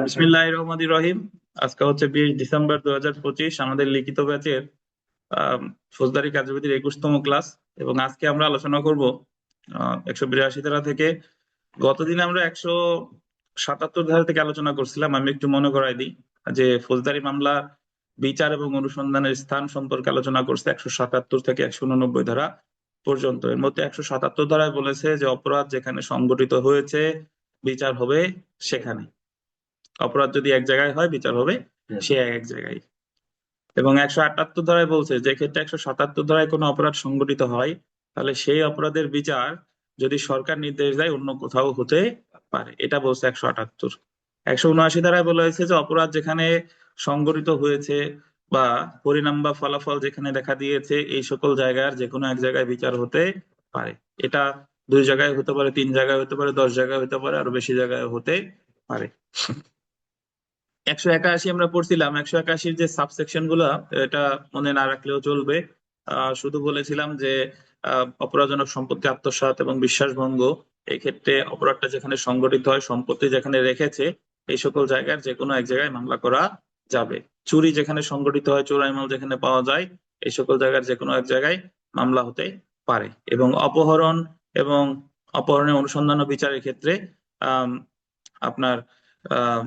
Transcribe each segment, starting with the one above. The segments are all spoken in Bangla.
বিসমিল্লাহির রহমানির রহিম। আজকে হচ্ছে 20 ডিসেম্বর 2025, আমাদের লিখিত ব্যাচের আহ, ফৌজদারি কার্যবিধির 21তম ক্লাস। এবং আজকে আমরা আলোচনা করব 182 ধারা থেকে। গতদিন আমরা 177 ধারা থেকে আলোচনা করছিলাম। আমি একটু মনে করাই দিই যে ফৌজদারি মামলা বিচার এবং অনুসন্ধানের স্থান সম্পর্কে আলোচনা করছে 177 থেকে 189 ধারা পর্যন্ত। এর মধ্যে 177 ধারায় বলেছে যে অপরাধ যেখানে সংঘটিত হয়েছে বিচার হবে সেখানে। অপরাধ যদি এক জায়গায় হয় বিচার হবে সে এক জায়গায়। এবং 178 ধারায় বলছে যে ক্ষেত্রে 177 ধারায় কোনো অপরাধ সংঘটিত হয় তাহলে সেই অপরাধের বিচার যদি সরকার নির্দেশ দেয় অন্য কোথাও হতে পারে, এটা বলছে 178। 179 ধারায় বলা হয়েছে যে অপরাধ যেখানে সংঘটিত হয়েছে বা পরিণাম বা ফলাফল যেখানে দেখা দিয়েছে এই সকল জায়গার যে কোনো এক জায়গায় বিচার হতে পারে। এটা 2 জায়গায় হতে পারে, 3 জায়গায় হতে পারে, 10 জায়গায় হতে পারে, আরো বেশি জায়গায় হতে পারে। 181 আমরা পড়ছিলাম, 181-র যে সাবসেকশন গুলা এটা মনে না রাখলেও চলবে। শুধু বলেছিলাম যে অপরাধজনক সম্পত্তি আত্মসাৎ এবং বিশ্বাসভঙ্গ, এই ক্ষেত্রে অপরাধটা যেখানে সংঘটিত হয়, সম্পত্তি যেখানে রেখেছে এই সকল জায়গার যে কোনো এক জায়গায় মামলা করা যাবে। চুরি যেখানে সংঘটিত হয়, চোরাই মাল যেখানে পাওয়া যায় এই সকল জায়গার যে কোনো এক জায়গায় মামলা হতে পারে। এবং অপহরণ এবং অপহরণের অনুসন্ধান ও বিচারের ক্ষেত্রে আহ আপনার আহ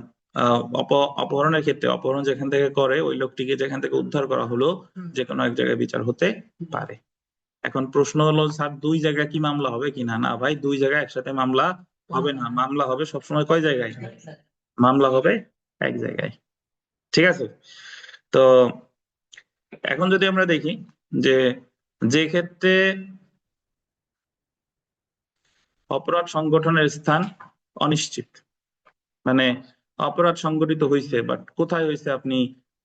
অপহরণের ক্ষেত্রে অপহরণ যেখান থেকে করে ওই লোকটিকে যেখান থেকে উদ্ধার করা হলো যে কোনো এক জায়গায় বিচার হতে পারে। এখন প্রশ্ন হলো স্যার 2 জায়গায় কি মামলা হবে কিনা? না ভাই, 2 জায়গায় একসাথে মামলা হবে না। মামলা হবে সবসময় কয় জায়গায়? মামলা হবে এক জায়গায়। ঠিক আছে। তো এখন যদি আমরা দেখি যে যে ক্ষেত্রে অপরাধ সংগঠনের স্থান অনিশ্চিত, মানে অপরাধ সংগঠিত হয়েছে বাট কোথায় হয়েছে আপনি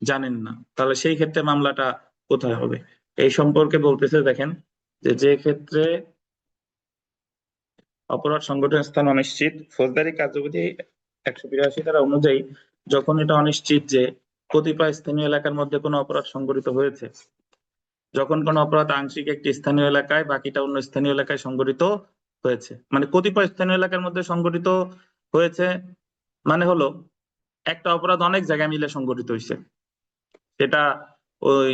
জানেন না, তাহলে সেই ক্ষেত্রে মামলাটা কোথায় হবে এই সম্পর্কে বলতেছে। দেখেন যে যে ক্ষেত্রে অপরাধ সংগঠনের স্থান অনিশ্চিত, ফৌজদারি কার্যবিধি 182 ধারা অনুযায়ী যখন এটা অনিশ্চিত যে কতিপয় স্থানীয় এলাকার মধ্যে কোনো অপরাধ সংগঠিত হয়েছে, যখন কোনো অপরাধ আংশিক একটি স্থানীয় এলাকায় বাকিটা অন্য স্থানীয় এলাকায় সংগঠিত হয়েছে, মানে কতিপয় স্থানীয় এলাকার মধ্যে সংগঠিত হয়েছে মানে হলো একটা অপরাধ অনেক জায়গায় মিলে সংগঠিত হয়েছে। সেটা ওই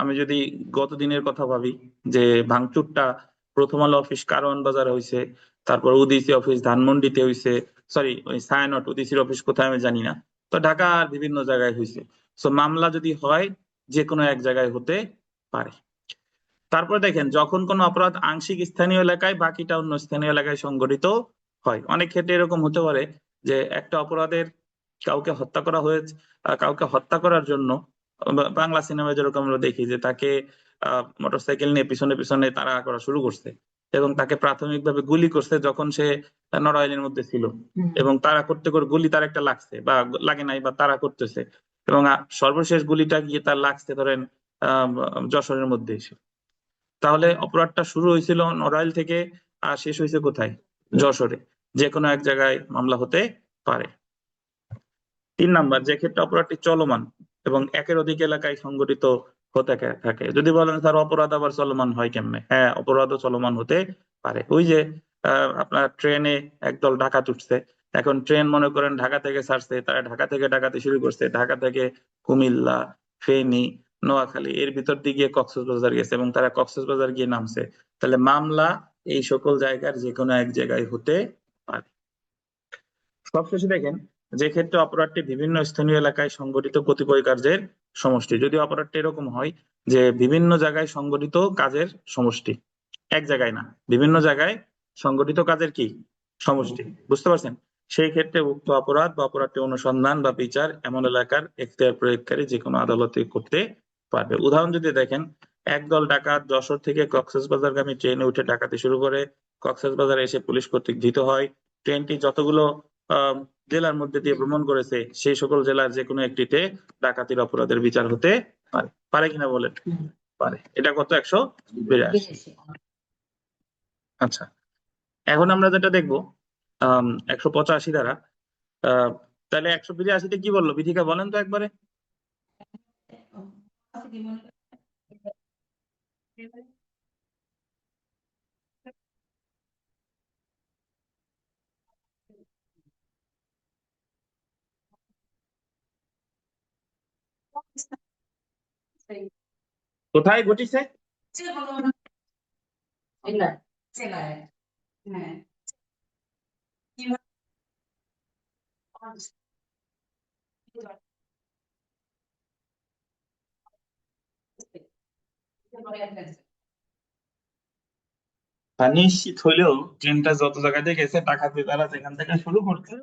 আমি যদি গত দিনের কথা ভাবি যে ভাঙচুরটা প্রথম আলো অফিস কারওয়ান বাজারে হয়েছে, তারপর উদিসি অফিস ধানমন্ডিতে হয়েছে, সরি ওই ছায়ানট উদিসির অফিস কোথায় আমি জানি না, তো ঢাকার বিভিন্ন জায়গায় হয়েছে। সো মামলা যদি হয় যে কোনো এক জায়গায় হতে পারে। তারপর দেখেন যখন কোনো অপরাধ আংশিক স্থানীয় এলাকায় বাকিটা অন্য স্থানীয় এলাকায় সংঘটিত হয়, অনেক ক্ষেত্রে এরকম হতে পারে যে একটা অপরাধের কাউকে হত্যা করা হয়েছে, কাউকে হত্যা করার জন্য বাংলা সিনেমায় যেরকম আমরা দেখি যে তাকে মোটরসাইকেল নিয়ে পিছনে পিছনে তাড়া করা শুরু করছে এবং তাকে প্রাথমিকভাবে গুলি করছে যখন সে নড়াইলের মধ্যে ছিল, এবং তাড়া করতে করে গুলি তার একটা লাগছে বা লাগে নাই বা তাড়া করতেছে, এবং সর্বশেষ গুলিটা গিয়ে তার লাগছে ধরেন আহ যশোরের মধ্যে এসে। তাহলে অপরাধটা শুরু হয়েছিল নড়াইল থেকে আর শেষ হয়েছে কোথায়? যশোরে। যে কোনো এক জায়গায় মামলা হতে পারে। 3 নাম্বার, যে ক্ষেত্রে অপরাধটি চলমান এবং একের অধিক এলাকায় সংঘটিত হতে থাকে। যদি বলেন স্যার অপরাধ আবার চলমান হয় কেমনে? হ্যাঁ, অপরাধও চলমান হতে পারে। ওই যে আপনার ট্রেনে একদল ডাকাত উঠছে, এখন ট্রেন মনে করেন ঢাকা থেকে ছাড়ছে, তারা ঢাকা থেকে ডাকাতি শুরু করছে, ঢাকা থেকে কুমিল্লা, ফেনী, নোয়াখালী এর ভিতর দিয়ে গিয়ে কক্সবাজার গেছে এবং তারা কক্সবাজার গিয়ে নামছে। তাহলে মামলা এই সকল জায়গার যে কোনো এক জায়গায় হতে পারে। সবশেষে দেখেন যে ক্ষেত্রে অপরাধটি বিভিন্ন স্থানীয় এলাকায় সংঘটিত কতিপয় কার্যের সমষ্টি, যদি অপরাধটি এরকম হয় যে বিভিন্ন জায়গায় সংঘটিত কাজের সমষ্টি, এক জায়গায় না, বিভিন্ন জায়গায় সংঘটিত কাজের কি সমষ্টি, বুঝতে পারছেন? সেই ক্ষেত্রে উক্ত অপরাধ বা অপরাধটি অনুসন্ধান বা বিচার এমন এলাকার এখতিয়ার প্রয়োগকারী যে কোনো আদালতে করতে পারবে। উদাহরণ যদি দেখেন, একদল ডাকাত যশোর থেকে কক্সবাজারগামী ট্রেনে উঠে ডাকাতি শুরু করে, কক্সবাজারে এসে পুলিশ কর্তৃক ধৃত হয়। ট্রেনটি যতগুলো আহ জেলার মধ্যে দিয়ে ভ্রমণ করেছে সেই সকল জেলার যে কোনো একটিতে ডাকাতির অপরাধের বিচার হতে পারে। পারে কিনা বলেন? পারে। এটা কত? 182। আচ্ছা, এখন আমরা যেটা দেখবো 185 ধারা। আহ তাহলে 182-তে কি বললো বিথিকা, বলেন তো একবারে। কোথায় ঘটিছে? নিশ্চিত হইলেও ট্রেনটা যত জায়গাতে গেছে ডাকাতি তারা যেখান থেকে শুরু করছে,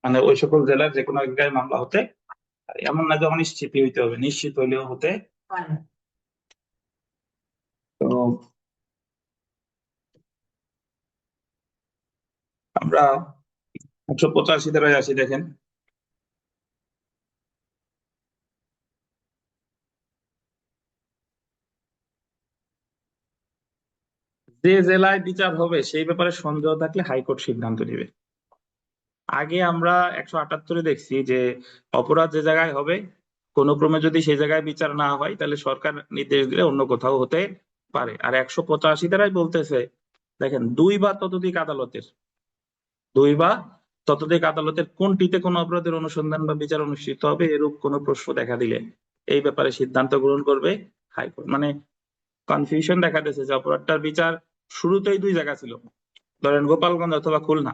মানে ওই সকল জেলার যে কোনো এক জায়গায় মামলা হতে পারে। এমন না যে অনিশ্চিতই হইতে হবে, নিশ্চিত হইলেও হতে পারে। তো আমরা 185 ধারায় আসি, দেখেন যে জেলায় বিচার হবে সেই ব্যাপারে সন্দেহ থাকলে হাইকোর্ট সিদ্ধান্ত নেবে। আগে আমরা 178-এ দেখছি যে অপরাধ যে জায়গায় হবে কোনো ক্রমে যদি সেই জায়গায় বিচার না হয় তাহলে সরকার নির্দেশ দিলে অন্য কোথাও হতে পারে। আর 185 ধারায় বলতেছে, দেখেন, দুই বা ততোধিক আদালতের কোনটিতে কোনো অপরাধের অনুসন্ধান বা বিচার অনুষ্ঠিত হবে এরূপ কোনো প্রশ্ন দেখা দিলে এই ব্যাপারে সিদ্ধান্ত গ্রহণ করবে হাইকোর্ট। মানে কনফিউশন দেখা দিয়েছে যে অপরাধটার বিচার শুরুতেই দুই জায়গা ছিল, ধরেন গোপালগঞ্জ অথবা খুলনা।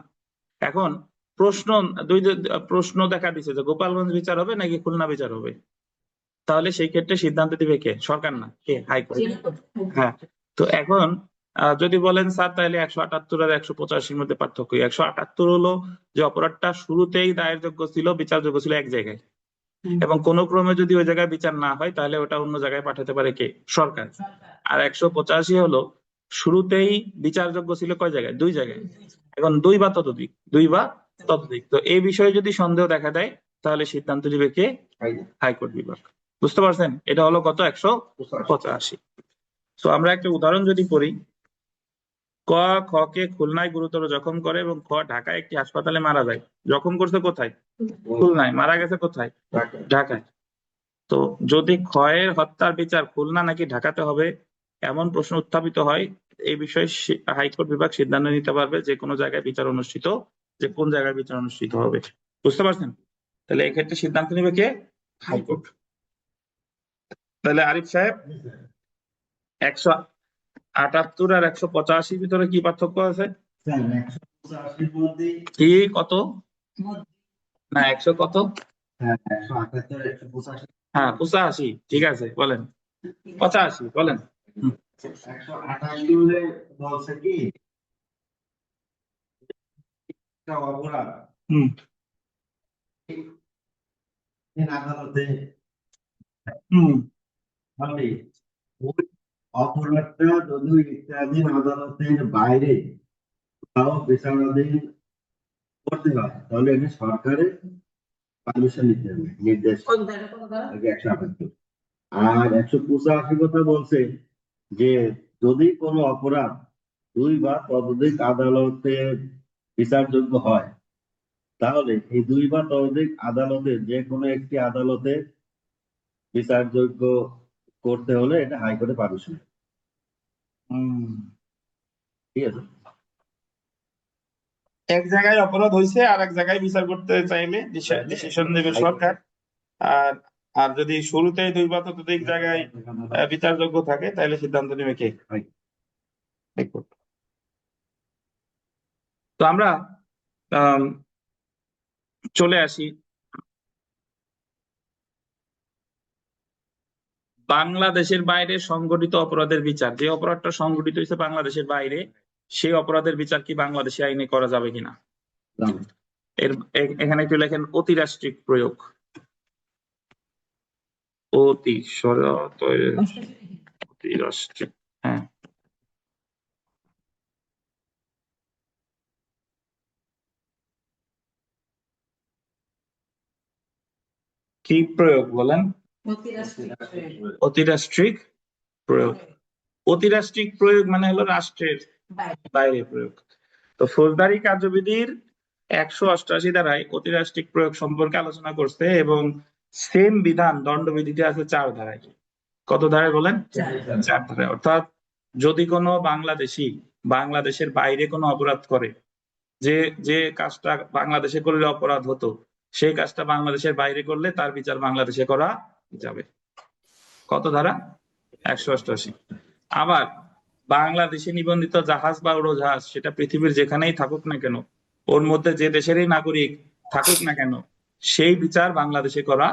এখন প্রশ্ন প্রশ্ন দেখা দিছে যে গোপালগঞ্জ বিচার হবে নাকি খুলনা বিচার হবে, তাহলে সেই ক্ষেত্রে সিদ্ধান্ত দিবে কে? সরকার না, কে? হাইকোর্ট। হ্যাঁ, তো এখন যদি বলেন স্যার তাহলে 178 আর 185-র মধ্যে পার্থক্য। 178 হলো যে অপরাধটা শুরুতেই দায়ের যোগ্য ছিল, বিচারযোগ্য ছিল এক জায়গায়, এবং কোনো ক্রমে যদি ওই জায়গায় বিচার না হয় তাহলে ওটা অন্য জায়গায় পাঠাতে পারে কে? সরকার। আর 185 হলো শুরুতেই বিচারযোগ্য ছিল কয় জায়গায়? দুই জায়গায়। এখন দুই বা ততোধিক। তো এই বিষয়ে যদি সন্দেহ দেখা দেয় তাহলে সিদ্ধান্ত নিবে কে? হাইকোর্ট বিভাগ। বুঝতে পারছেন? এটা হলো কত? 185। তো আমরা একটা উদাহরণ যদি পড়ি, ক খ কে খুলনায় গুরুতর জখম করে এবং খ ঢাকায় একটি হাসপাতালে মারা যায়। জখম করছে কোথায়? খুলনায়। মারা গেছে কোথায়? ঢাকায়। তো যদি ক্ষয়ের হত্যার বিচার খুলনা নাকি ঢাকাতে হবে এমন প্রশ্ন উত্থাপিত হয়, এই বিষয়ে হাইকোর্ট বিভাগ সিদ্ধান্ত নিতে পারবে যে কোনো জায়গায় বিচার অনুষ্ঠিত, যে কোন জায়গায় বিচার অনুষ্ঠিত হবে। বুঝতে পারছেন? তাহলে এই ক্ষেত্রে সিদ্ধান্ত নেবে কে? হাইকোর্ট। তাহলে আরিফ সাহেব, 178 আর 185 ভিতরে কি পার্থক্য আছে? কি কত? না 100 কত? হ্যাঁ 85, ঠিক আছে, বলেন 85 বলেন। 188 বলছে কি অপরাধ আদালতে হবে, ওই অপরাধটা যদি ইত্যাধীন আদালতের বাইরে তাও বিচারাধীন করতে হয় তাহলে এটা সরকারের পারমিশন নিতে হবে, নির্দেশ। 178 আর 185 কথা বলছে যে যদি কোনো অপরাধ দুই বা ততোধিক আদালতের বিচারযোগ্য হয় তাহলে এই দুই বা ততোধিক আদালতের যে কোনো একটি আদালতে বিচারযোগ্য করতে হলে এটা হাইকোর্টে পারমিশন, ঠিক আছে। এক জায়গায় অপরাধ হয়েছে আর এক জায়গায় বিচার করতে চাইলে ডিসিশন নেবে সরকার। আর আর যদি শুরুতেই দুই বা ততোধিক জায়গায় বিচারযোগ্য থাকে তাহলে সিদ্ধান্ত নেবে কে? হাইকোর্ট। তো আমরা চলে আসি বাংলাদেশের বাইরে সংগঠিত অপরাধের বিচার। যে অপরাধটা সংগঠিত হয়েছে বাংলাদেশের বাইরে, সেই অপরাধের বিচার কি বাংলাদেশি আইনে করা যাবে কিনা? এখানে একটু লেখেন অতিরাষ্ট্রিক প্রয়োগ। অতিরাষ্ট্রিক, হ্যাঁ। কি প্রয়োগ বলেন? অতিরাষ্ট্রিক প্রয়োগ। অতিরাষ্ট্রিক প্রয়োগ মানে হলো রাষ্ট্রের বাইরে প্রয়োগ। তো ফৌজদারি কার্যবিধির 188 ধারায় অতিরাষ্ট্রিক প্রয়োগ সম্পর্কে আলোচনা করছে, এবং সেম বিধান দণ্ডবিধিতে আছে 4 ধারায়। কত ধারায় বলেন? 4 ধারায়। অর্থাৎ যদি কোনো বাংলাদেশি বাংলাদেশের বাইরে কোনো অপরাধ করে, যে যে কাজটা বাংলাদেশে করলে অপরাধ হতো সেই কাজটা বাংলাদেশের বাইরে করলে তার বিচার বাংলাদেশে করা যাবে। কত ধারা? 188। আবার বাংলাদেশে নিবন্ধিত জাহাজ বা উড়োজাহাজ সেটা পৃথিবীর যেখানেই থাকুক না কেন, ওর মধ্যে যে দেশেরই নাগরিক থাকুক না কেন, সেই বিচার বাংলাদেশে করা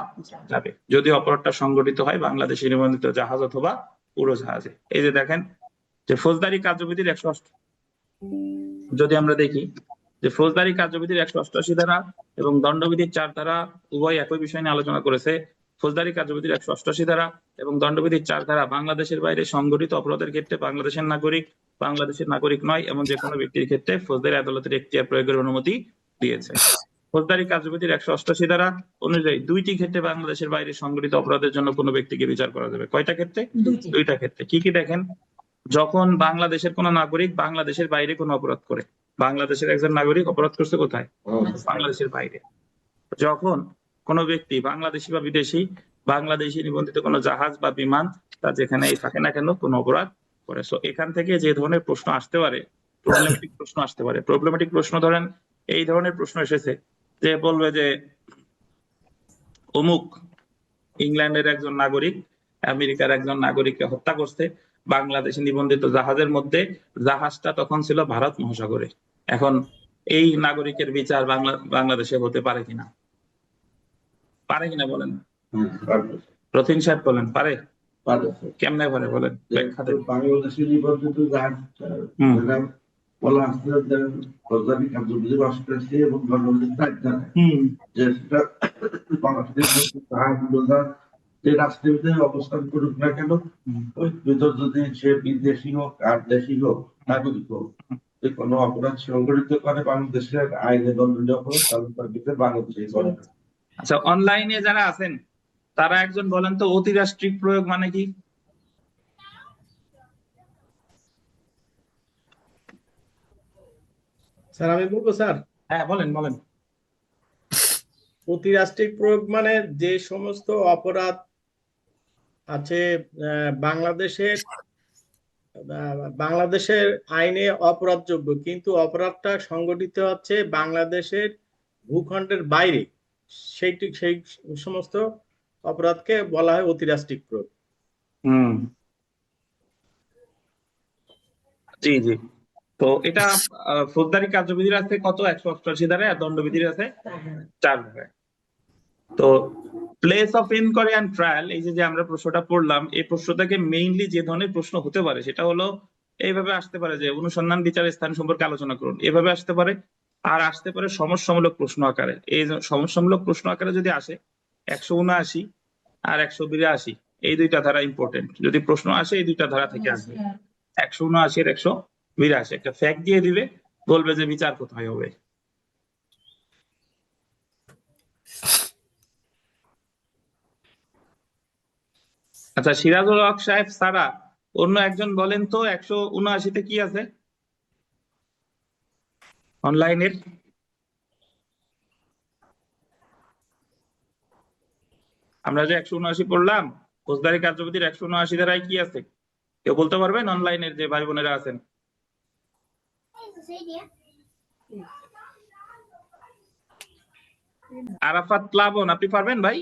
যাবে যদি অপরাধটা সংঘটিত হয় বাংলাদেশে নিবন্ধিত জাহাজ অথবা উড়োজাহাজে। এই যে দেখেন যে ফৌজদারি কার্যবিধির 108, যদি আমরা দেখি যে ফৌজদারি কার্যবিধির 188 ধারা এবং দণ্ডবিধির 4 ধারা উভয় একই বিষয় নিয়ে আলোচনা করেছে। ফৌজদারি কার্যবিধির 188 ধারা এবং দণ্ডবিধির 4 ধারা বাংলাদেশের বাইরে সংঘটিত অপরাধের ক্ষেত্রে বাংলাদেশের নাগরিক নয় এমন যে কোনো ব্যক্তির ক্ষেত্রে ফৌজদারি আদালতের এখতিয়ার প্রয়োগের অনুমতি দিয়েছে। ফৌজদারি কার্যবিধির 188 ধারা অনুযায়ী দুইটি ক্ষেত্রে বাংলাদেশের বাইরে সংঘটিত অপরাধের জন্য কোনো ব্যক্তিকে বিচার করা যাবে। কয়টা ক্ষেত্রে? দুইটা ক্ষেত্রে। কি কি দেখেন? যখন বাংলাদেশের কোন নাগরিক বাংলাদেশের বাইরে কোনো অপরাধ করে, বাংলাদেশের একজন নাগরিক অপরাধ করছে কোথায়? বাংলাদেশের বাইরে। যখন কোন ব্যক্তি বাংলাদেশি বা বিদেশি বাংলাদেশি নিবন্ধিত কোনো জাহাজ বা বিমান তা যেখানেই থাকে না কেন কোনো অপরাধ করে। সো এখান থেকে যে ধরনের প্রশ্ন আসতে পারে, প্রবলেমেটিক প্রশ্ন ধরেন এই ধরনের প্রশ্ন এসেছে যে বলবে যে অমুক ইংল্যান্ডের একজন নাগরিক আমেরিকার একজন নাগরিককে হত্যা করছে বাংলাদেশে নিবন্ধিত জাহাজের মধ্যে, জাহাজটা তখন ছিল ভারত মহাসাগরে। এখন এই নাগরিকের বিচার বাংলাদেশে হতে পারে কিনা? পারে কিনা বলেন? রথিন সাহেব বলেন পারে? কেমনে পারে বলেন? ব্যাখ্যা দেন। বাংলাদেশের নিবন্ধিত জাহাজ বলা আছে যে ফৌজদারি কার্যবিধির 88 এবং দণ্ডবিধির 4 ধারা যে সেটা বাংলাদেশের জাহাজ যে রাষ্ট্রের ভিতরে অবস্থান করুক না কেন, ওই ভিতর যদি সে বিদেশি হোক আর দেশি হোক নাগরিক হোক, যে কোনো অপরাধ সংঘটিত করে বাংলাদেশের আইনে দণ্ডনীয় অপরাধ তাহলে তার ভিতরে বাংলাদেশে করে। আচ্ছা, অনলাইনে যারা আছেন তারা একজন বলেন তো অতিরাষ্ট্রিক প্রয়োগ মানে কি? স্যার আমি বলবো স্যার। হ্যাঁ বলেন বলেন। অতিরাষ্ট্রিক প্রয়োগ মানে যে সমস্ত অপরাধ আছে বাংলাদেশের আইনে অপরাধযোগ্য কিন্তু অপরাধটা সংগঠিত হচ্ছে বাংলাদেশের ভূখণ্ডের বাইরে, সেই সমস্ত অপরাধকে বলা হয় অতিরাষ্ট্রিক প্রয়োগ। জি জি। তো এটা ফৌজদারি কার্যবিধির আছে কত? 188 ধারায়, আর দণ্ডবিধির আছে 4 ধারায়। তো place of inquiry and trial, এই যে আমরা প্রশ্নটা পড়লাম, এই প্রশ্ন থেকে মেইনলি যে ধরনের প্রশ্ন হতে পারে সেটা হলো এইভাবে আসতে পারে যে অনুসন্ধান বিচারের স্থান সম্পর্কে আলোচনা করুন, এভাবে আসতে পারে। আর আসতে পারে সমস্যামূলক প্রশ্ন আকারে। এই সমস্যামূলক প্রশ্ন আকারে যদি আসে 179 আর 182 এই দুইটা ধারা ইম্পর্টেন্ট। যদি প্রশ্ন আসে এই দুইটা ধারা থেকে আসবে, 179 আর 182 একটা ফ্যাক্ট দিয়ে দিবে, বলবে যে বিচার কোথায় হবে। আচ্ছা, সিরাজুল হক সাহেব ছাড়া অন্য একজন বলেন তো 179-তে কি আছে অনলাইনের? আমরা যে 179 পড়লাম, ফৌজদারি কার্যবিধির 179 ধারায় কি আছে? কেউ বলতে পারবেন অনলাইনের যে ভাই বোনেরা আছেন? আরাফাত প্লাবন, আপনি পারবেন ভাই?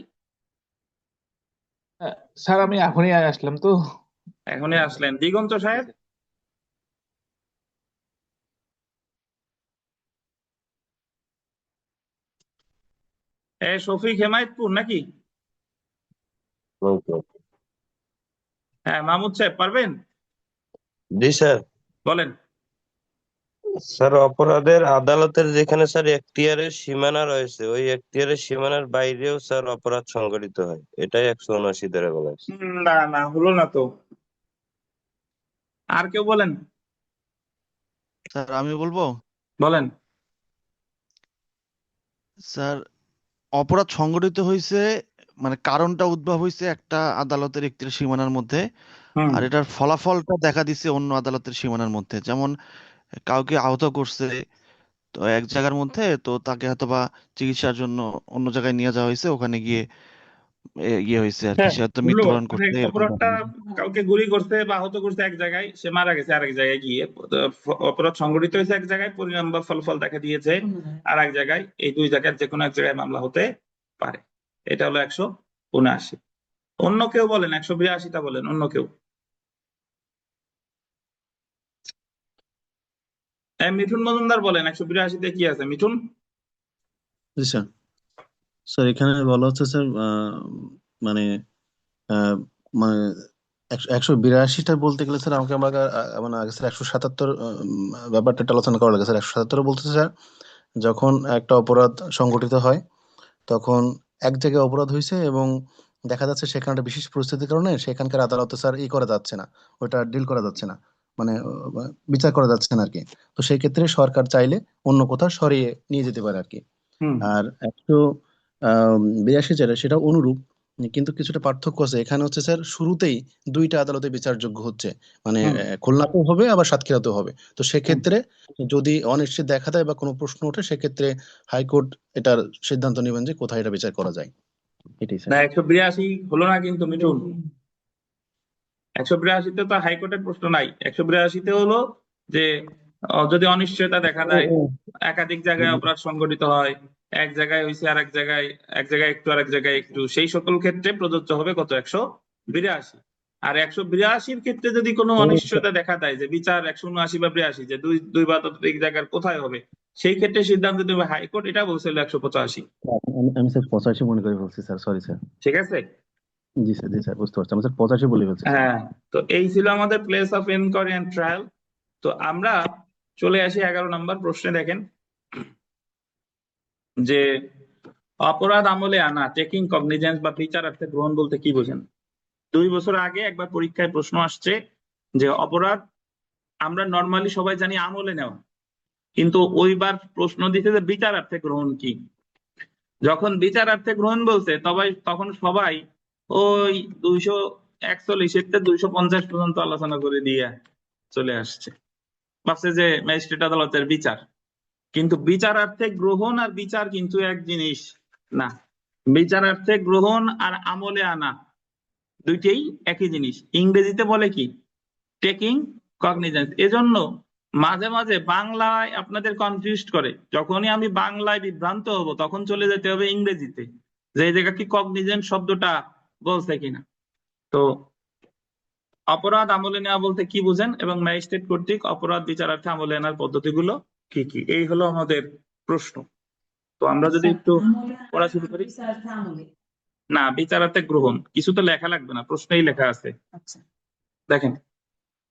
স্যার আমি এখনই আসলাম তো। এখনই আসলেন। দিগন্ত সাহেব? শফিক হেমায়তপুর নাকি? হ্যাঁ, মাহমুদ সাহেব পারবেন? জি স্যার। বলেন। স্যার অপরাধের আদালতের যেখানে স্যার এখতিয়ারের সীমানা রয়েছে ওই এখতিয়ারের সীমানার বাইরেও স্যার অপরাধ সংঘটিত হয়, এটাই 179 ধারা বলা আছে। না না, হলো না তো। আর কেউ বলেন? স্যার আমি বলবো। বলেন। স্যার অপরাধ সংঘটিত হয়েছে মানে কারণটা উদ্ভব হয়েছে একটা আদালতের এখতিয়ার সীমানার মধ্যে, আর এটার ফলাফলটা দেখা দিচ্ছে অন্য আদালতের সীমানার মধ্যে। যেমন কাউকে আহত করছে তো এক জায়গার মধ্যে, তো তাকে হয়তো বা চিকিৎসার জন্য অন্য জায়গায় নিয়ে যাওয়া হয়েছে, ওখানে গিয়ে ইয়ে হয়েছে আর কি, হ্যাঁ, সে হয়তো হলো। মৃত্যুবরণ করছে এরকম অপরাধটা ব্যাপার। কাউকে গুলি করছে বা আহত করছে এক জায়গায়, সে মারা গেছে আরেক জায়গায় গিয়ে। অপরাধ সংঘটিত হয়েছে এক জায়গায়, পরিণাম বা ফলাফল দেখা দিয়েছে আর এক জায়গায়। এই দুই জায়গায় যে কোনো এক জায়গায় মামলা হতে পারে। এটা হলো 179। অন্য কেউ বলেন, 182টা বলেন অন্য কেউ। মিঠুন মজুমদার বলেন 182তে কি আছে মিঠুন? জি স্যার। স্যার এখানে বলা হচ্ছে স্যার মানে আহ, মানে 182টা বলতে গেলে স্যার আমাকে আমার মানে আগে স্যার 177 ব্যাপারটা একটু আলোচনা করা লাগে স্যার। 177 বলতেছে স্যার যখন একটা অপরাধ সংগঠিত হয় তখন এক জায়গায় অপরাধ হয়েছে এবং দেখা যাচ্ছে সেখানে একটা বিশেষ পরিস্থিতির কারণে সেখানকার আদালতে স্যার করা যাচ্ছে না, ওটা ডিল করা যাচ্ছে না, মানে বিচার করা যাচ্ছে না আর কি। তো সেই ক্ষেত্রে সরকার চাইলে অন্য কোথাও সরিয়ে নিয়ে যেতে পারে আর কি। হুম আর 182 যেটা সেটা অনুরূপ, কিন্তু কিছুটা পার্থক্য আছে। এখানে হচ্ছে স্যার শুরুতেই দুইটা আদালতে বিচারযোগ্য হচ্ছে, মানে হুম খুলনাতেও হবে আবার সাতক্ষীরাতেও হবে। তো হুম। সেক্ষেত্রে যদি অনিশ্চিত দেখা দেয় বা কোনো প্রশ্ন ওঠে সেক্ষেত্রে হাইকোর্ট এটার সিদ্ধান্ত নেবেন যে কোথায় এটা বিচার করা যায়। এটাই না স্যার। 182 হলো না কিন্তু মিঠুন, 182তে তো হাইকোর্টের প্রশ্ন নাই। 182তে হলো যে যদি অনিশ্চয়তা দেখা দেয়, একাধিক জায়গায় অপরাধ সংঘটিত হয়, এক জায়গায় হয়েছে আর এক জায়গায় একটু আর এক জায়গায় একটু, সেই সকল ক্ষেত্রে প্রযোজ্য হবে কত 182। আর 182-র ক্ষেত্রে যদি কোনো অনিশ্চয়তা দেখা দেয় যে বিচার 179 বা 82 যে দুই বা ততোধিক জায়গার কোথায় হবে, সেই ক্ষেত্রে সিদ্ধান্ত দেবে হাইকোর্ট, এটা বলছিল 185। আমি স্যার 85 মনে করে বলছি স্যার, সরি স্যার। ঠিক আছে। জি স্যার, জি স্যার, বুঝতে পারছি, আমি স্যার 85 বলে ফেলছি স্যার। হ্যাঁ, তো এই ছিল আমাদের place of enquiry and trial. তো আমরা চলে আসি 11 নম্বর প্রশ্নে। দেখেন যে অপরাধ আমলে আনা, টেকিং কগনিজেন্স বা বিচারার্থে গ্রহণ বলতে কি বোঝেন? 2 বছর আগে একবার পরীক্ষায় প্রশ্ন আসছে যে অপরাধ আমরা নর্মালি সবাই জানি আমলে নেওয়া, কিন্তু ওইবার প্রশ্ন দিতে যে বিচারার্থে গ্রহণ কি। যখন বিচারার্থে গ্রহণ বলছে তখন সবাই ওই 241 থেকে 250 পর্যন্ত আলোচনা করে দিয়ে চলে আসছে, ভাবছে যে ম্যাজিস্ট্রেট আদালতের বিচার। কিন্তু বিচারার্থে গ্রহণ আর বিচার কিন্তু এক জিনিস না। বিচারার্থে গ্রহণ আর আমলে আনা দুইটাই একই জিনিস। ইংরেজিতে বলে কি টেকিং কগনিজেন্স। এজন্য মাঝে মাঝে বাংলায় আপনাদের কনফিউজ করে, যখনই আমি বাংলায় বিভ্রান্ত হব তখন চলে যেতে হবে ইংরেজিতে যে এই জায়গা কি কগনিজেন্স শব্দটা বলছে কিনা। তো অপরাধ আমলে নেওয়া বলতে কি বুঝেন এবং ম্যাজিস্ট্রেট কর্তৃক অপরাধ বিচারার্থে আমলে আনার পদ্ধতিগুলো কি কি, এই হলো আমাদের প্রশ্ন। তো আমরা যদি একটু পড়া শুরু করি। না, বিচারার্থে গ্রহণ কিছু তো লেখা লাগবে না, প্রশ্নেই লেখা আছে। দেখেন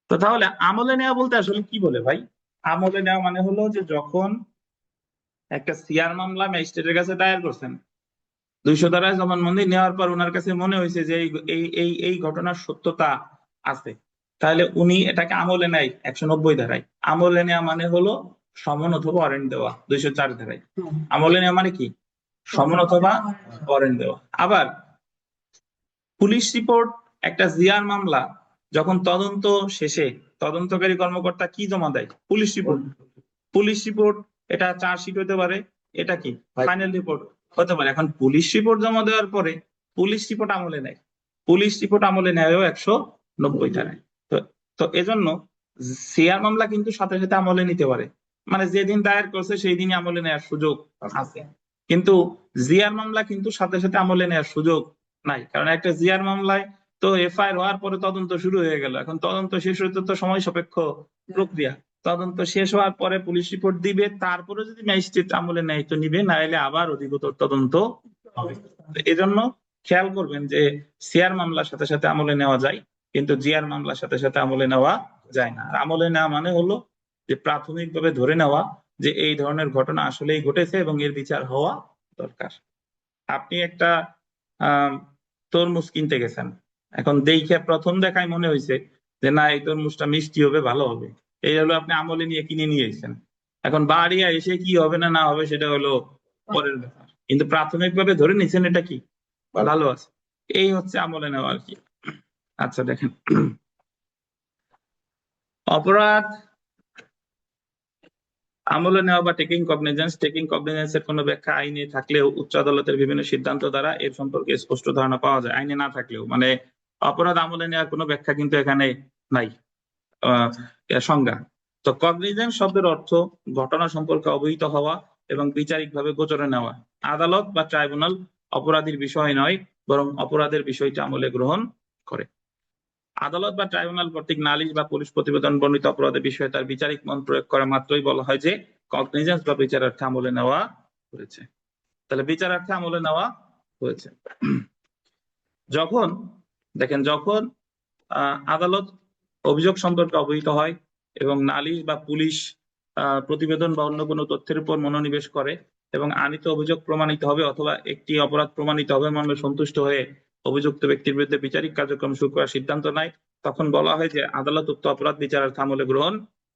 তো তাহলে আমলে নেওয়া বলতে আসলে কি বলে ভাই? আমলে নেওয়া মানে হলো যে যখন একটা সিআর মামলা ম্যাজিস্ট্রেটের কাছে দায়ের করছেন, 200 ধারায় জবানবন্দি নেওয়ার পর ওনার কাছে মনে হয়েছে যে এই ঘটনার সত্যতা আছে, তাহলে উনি এটাকে আমলে নেয় 190 ধারায়। আমলে নেওয়া মানে হলো সমন অথবা ওয়ারেন্ট দেওয়া 204 ধারায়। আমলে নেওয়া মানে কি সমন অথবা ওয়ারেন্ট দেওয়া। আবার পুলিশ রিপোর্ট, একটা জিআর মামলা যখন তদন্ত শেষে তদন্তকারী কর্মকর্তা কি জমা দেয়? Police report. পুলিশ রিপোর্ট এটা চার্জশিট হতে পারে, এটা কি ফাইনাল রিপোর্ট হতে পারে। এখন পুলিশ রিপোর্ট জমা দেওয়ার পরে পুলিশ রিপোর্ট আমলে নেয়, পুলিশ রিপোর্ট আমলে নেয় 190 ধারায়। তো তো এজন্য সিআর মামলা কিন্তু সাথে সাথে আমলে নিতে পারে, মানে যেদিন দায়ের করছে সেই দিনই আমলে নেওয়ার সুযোগ আছে। কিন্তু জিআর মামলা কিন্তু সাথে সাথে আমলে নেওয়ার সুযোগ নাই, কারণ একটা জিআর মামলায় তো এফআইআর হওয়ার পরে তদন্ত শুরু হয়ে গেল, এখন তদন্ত শেষ হতে তো সময় সাপেক্ষ প্রক্রিয়া। তদন্ত শেষ হওয়ার পরে পুলিশ রিপোর্ট দিবে, তারপরে যদি ম্যাজিস্ট্রেট আমলে নেয় তো নিবে, না এলে আবার অধিকতর তদন্ত হবে। এজন্য খেয়াল করবেন যে সিআর মামলার সাথে সাথে আমলে নেওয়া যায়, কিন্তু জিআর মামলার সাথে সাথে আমলে নেওয়া যায় না। আর আমলে নেওয়া মানে হলো যে প্রাথমিকভাবে ধরে নেওয়া যে এই ধরনের ঘটনা আসলেই ঘটেছে এবং এর বিচার হওয়া দরকার। আপনি একটা তরমুজ কিনতে গেছেন, এখন দেখে প্রথম দেখায় মনে হয়েছে যে না এই তরমুজটা মিষ্টি হবে, ভালো হবে, এই হলো আপনি আমলে নিয়ে কিনে নিয়ে এসেছেন। এখন বাড়ি এসে কি হবে না না হবে সেটা হলো পরের ব্যাপার, কিন্তু প্রাথমিকভাবে ধরে নিছেন এটা কি ভালো আছে, এই হচ্ছে আমলে নেওয়া আর কি। আচ্ছা দেখেন, অপরাধ আমলে নেওয়া বা টেকিং কগনিজেন্স এর কোনো ব্যাখ্যা আইনে থাকলেও উচ্চ আদালতের বিভিন্ন সিদ্ধান্ত দ্বারা এর সম্পর্কে স্পষ্ট ধারণা পাওয়া যায়। আইনে না থাকলেও মানে অপরাধ আমলে নেওয়ার কোনো ব্যাখ্যা কিন্তু এখানে নাই সংজ্ঞা। তো কগনিজেন্স শব্দের অর্থ ঘটনা সম্পর্কে অবহিত হওয়া এবং বিচারিকভাবে গোচরে নেওয়া। আদালত বা ট্রাইব্যুনাল অপরাধীর বিষয় নয় বরং অপরাধের বিষয়টি আমলে গ্রহণ করে। আদালত বা ট্রাইব্যুনাল কর্তৃক নালিশ বা পুলিশ প্রতিবেদন বর্ণিত অপরাধের বিষয়ে তার বিচারিক মন প্রয়োগ করা মাত্রই বলা হয় যে কগনিজেন্স বা বিচারার্থে আমলে নেওয়া হয়েছে। তাহলে বিচারার্থে আমলে নেওয়া হয়েছে। যখন দেখেন, যখন আদালত অভিযোগ সম্পর্কে অবহিত হয় এবং নালিশ বা পুলিশ প্রতিবেদন বা অন্য কোনো তথ্যের উপর মনোনিবেশ করে এবং আনিত অভিযোগ প্রমাণিত হবে অথবা একটি অপরাধ প্রমাণিত হবে মর্মে সন্তুষ্ট হয়ে অভিযুক্ত ব্যক্তির বিরুদ্ধে বিচারিক কার্যক্রম শুরু করার সিদ্ধান্ত নেয়, তখন বলা হয় যে আদালত উক্ত অপরাধ বিচারার্থে আমলে গ্রহণ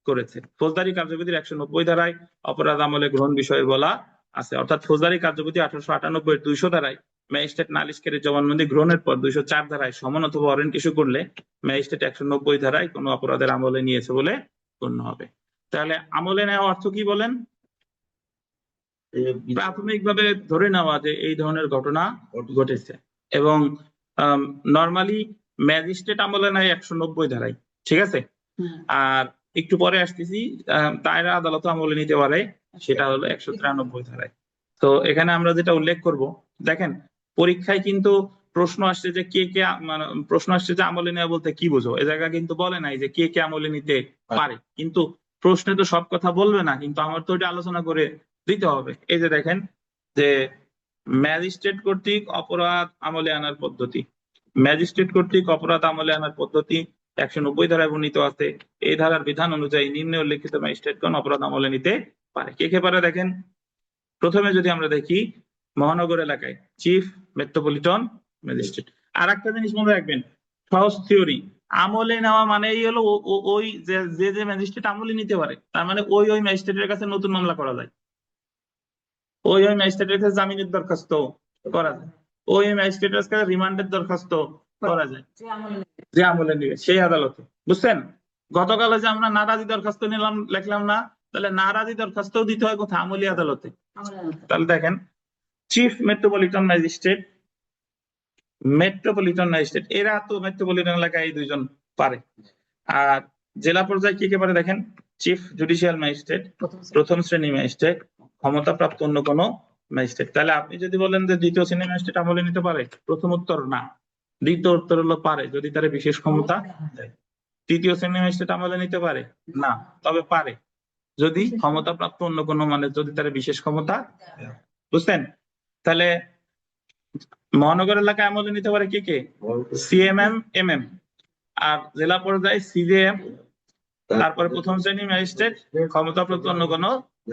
করেছে। ফৌজদারি কার্যবিধির 190 ধারায় অপরাধ আমলে গ্রহণ বিষয়ে বলা আছে। অর্থাৎ ফৌজদারি কার্যবিধি 1898 200 ধারায় ম্যাজিস্ট্রেট নালিশকারী জবানবন্দি গ্রহণের পর 204 ধারায় সমন অথবা ওয়ারেন্ট ইস্যু করলে ম্যাজিস্ট্রেট 190 ধারায় কোনো অপরাধের আমলে নিয়েছে বলে গণ্য হবে। তাহলে আমলে নেওয়া অর্থ কি বলেন? প্রাথমিকভাবে ধরে নেওয়া যে এই ধরনের ঘটনা ঘটেছে এবং নরমালি ম্যাজিস্ট্রেট আমলে নেয় 190 ধারায়, ঠিক আছে। আর একটু পরে আসতেছি, দায়রা আদালত আমলে নিতে পারে, সেটা হলো 193 ধারায়। তো এখানে আমরা যেটা উল্লেখ করব, দেখেন পরীক্ষায় কিন্তু প্রশ্ন আসছে যে কে কে প্রশ্ন আসছে যে আমলে নেওয়া বলতে কি বোঝো। এ জায়গা কিন্তু বলে নাই যে কে কে আমলে নিতে পারে, কিন্তু প্রশ্নে তো সব কথা বলবে না, কিন্তু আমার তো এটা আলোচনা করে দিতে হবে। এই যে দেখেন যে ম্যাজিস্ট্রেট কর্তৃক অপরাধ আমলে আনার পদ্ধতি, ম্যাজিস্ট্রেট কর্তৃক অপরাধ আমলে আনার পদ্ধতি 190 ধারায় বর্ণিত আছে। এই ধারার বিধান অনুযায়ী নিম্নে উল্লেখিত ম্যাজিস্ট্রেটগণ অপরাধ আমলে নিতে পারে। কে কে পারে দেখেন, প্রথমে যদি আমরা দেখি মহানগর এলাকায় চিফ মেট্রোপলিটন ম্যাজিস্ট্রেট। আর একটা জিনিস মনে রাখবেন, সহজ থিওরি, আমলে নেওয়া মানেই হলো ওই যে ম্যাজিস্ট্রেট আমলে নিতে পারে, তার মানে ওই ম্যাজিস্ট্রেটের কাছে নতুন মামলা করা যায়, ওই ম্যাজিস্ট্রেটের কাছে জামিনের দরখাস্ত করা যায়, ওই ম্যাজিস্ট্রেটের কাছে রিমান্ডের দরখাস্ত করা যায়, যে আমলে নিবে সেই আদালতে। বুঝছেন? গতকালে যে আমরা নারাজি দরখাস্ত নিলাম, লিখলাম না, তাহলে নারাজি দরখাস্তও দিতে হয় কোথায়? আমলি আদালতে। তাহলে দেখেন চিফ মেট্রোপলিটন ম্যাজিস্ট্রেট, এরা তো মেট্রোপলিটন এলাকায় এই দুইজন পারে। আর জেলা পর্যায়ে কে কে পারে দেখেন, চিফ জুডিশিয়াল ম্যাজিস্ট্রেট, প্রথম শ্রেণী ম্যাজিস্ট্রেট, ক্ষমতাপ্রাপ্ত অন্য কোনো ম্যাজিস্ট্রেট। তাহলে আপনি যদি বলেন যে দ্বিতীয় শ্রেণী ম্যাজিস্ট্রেট আমলে নিতে পারে, প্রথম উত্তর না, দ্বিতীয় উত্তর হলো পারে যদি তার বিশেষ ক্ষমতা দেয়। তৃতীয় শ্রেণী ম্যাজিস্ট্রেট আমলে নিতে পারে না, তবে পারে যদি ক্ষমতাপ্রাপ্ত অন্য কোনো, মানে যদি তার বিশেষ ক্ষমতা। বুঝছেন? তাহলে মহানগর এলাকায় আমলে নিতে পারে কে কে? CMM, MM. আর জেলা পর্যায়ে সিজেএম, তারপরে প্রথম শ্রেণী ম্যাজিস্ট্রেট, ক্ষমতাপ্রাপ্ত অন্য কোনো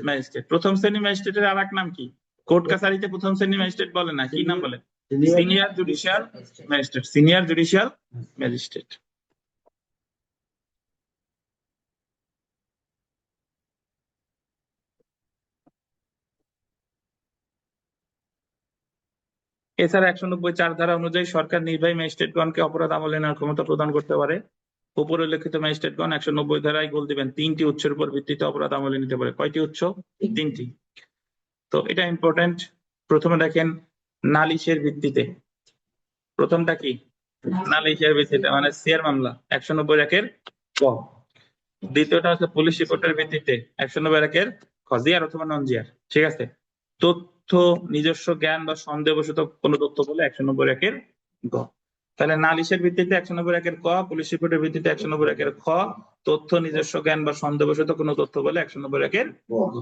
ম্যাজিস্ট্রেট। প্রথম শ্রেণী ম্যাজিস্ট্রেটের আর এক নাম কি? কোর্ট কাছারিতে প্রথম শ্রেণী ম্যাজিস্ট্রেট বলে না, কি নাম বলে? Senior judicial magistrate, senior judicial magistrate. এছাড়া 190 ধারা অনুযায়ী সরকার নির্বাহী ম্যাজিস্ট্রেটগণকে অপরাধ আমলে নেওয়ার ক্ষমতা প্রদান করতে পারে। উপরে উল্লেখিত ম্যাজিস্ট্রেটগণ 190 ধারায় গোল দিবেন 3টি উৎসের উপর ভিত্তিতে অপরাধ আমলে নিতে পারে। কয়টি উৎস? 3টি। তো এটা ইম্পর্টেন্ট। প্রথমে দেখেন নালিশের ভিত্তিতে, প্রথমটা কি? নালিশের ভিত্তিতে, মানে সিআর মামলা 190 ক। দ্বিতীয়টা হচ্ছে পুলিশ রিপোর্টের ভিত্তিতে 190 খ, জিআর অথবা নন জিআর, ঠিক আছে। তথ্য নিজস্ব জ্ঞান বা সন্দেহবশত কোনো তথ্য বলে 190 গ। তাহলে নালিশের ভিত্তিতে 190 ক, পুলিশ রিপোর্টের ভিত্তিতে 190 খ, তথ্য নিজস্ব জ্ঞান বা সন্দেহবশত কোনো তথ্য বলে 190 গ।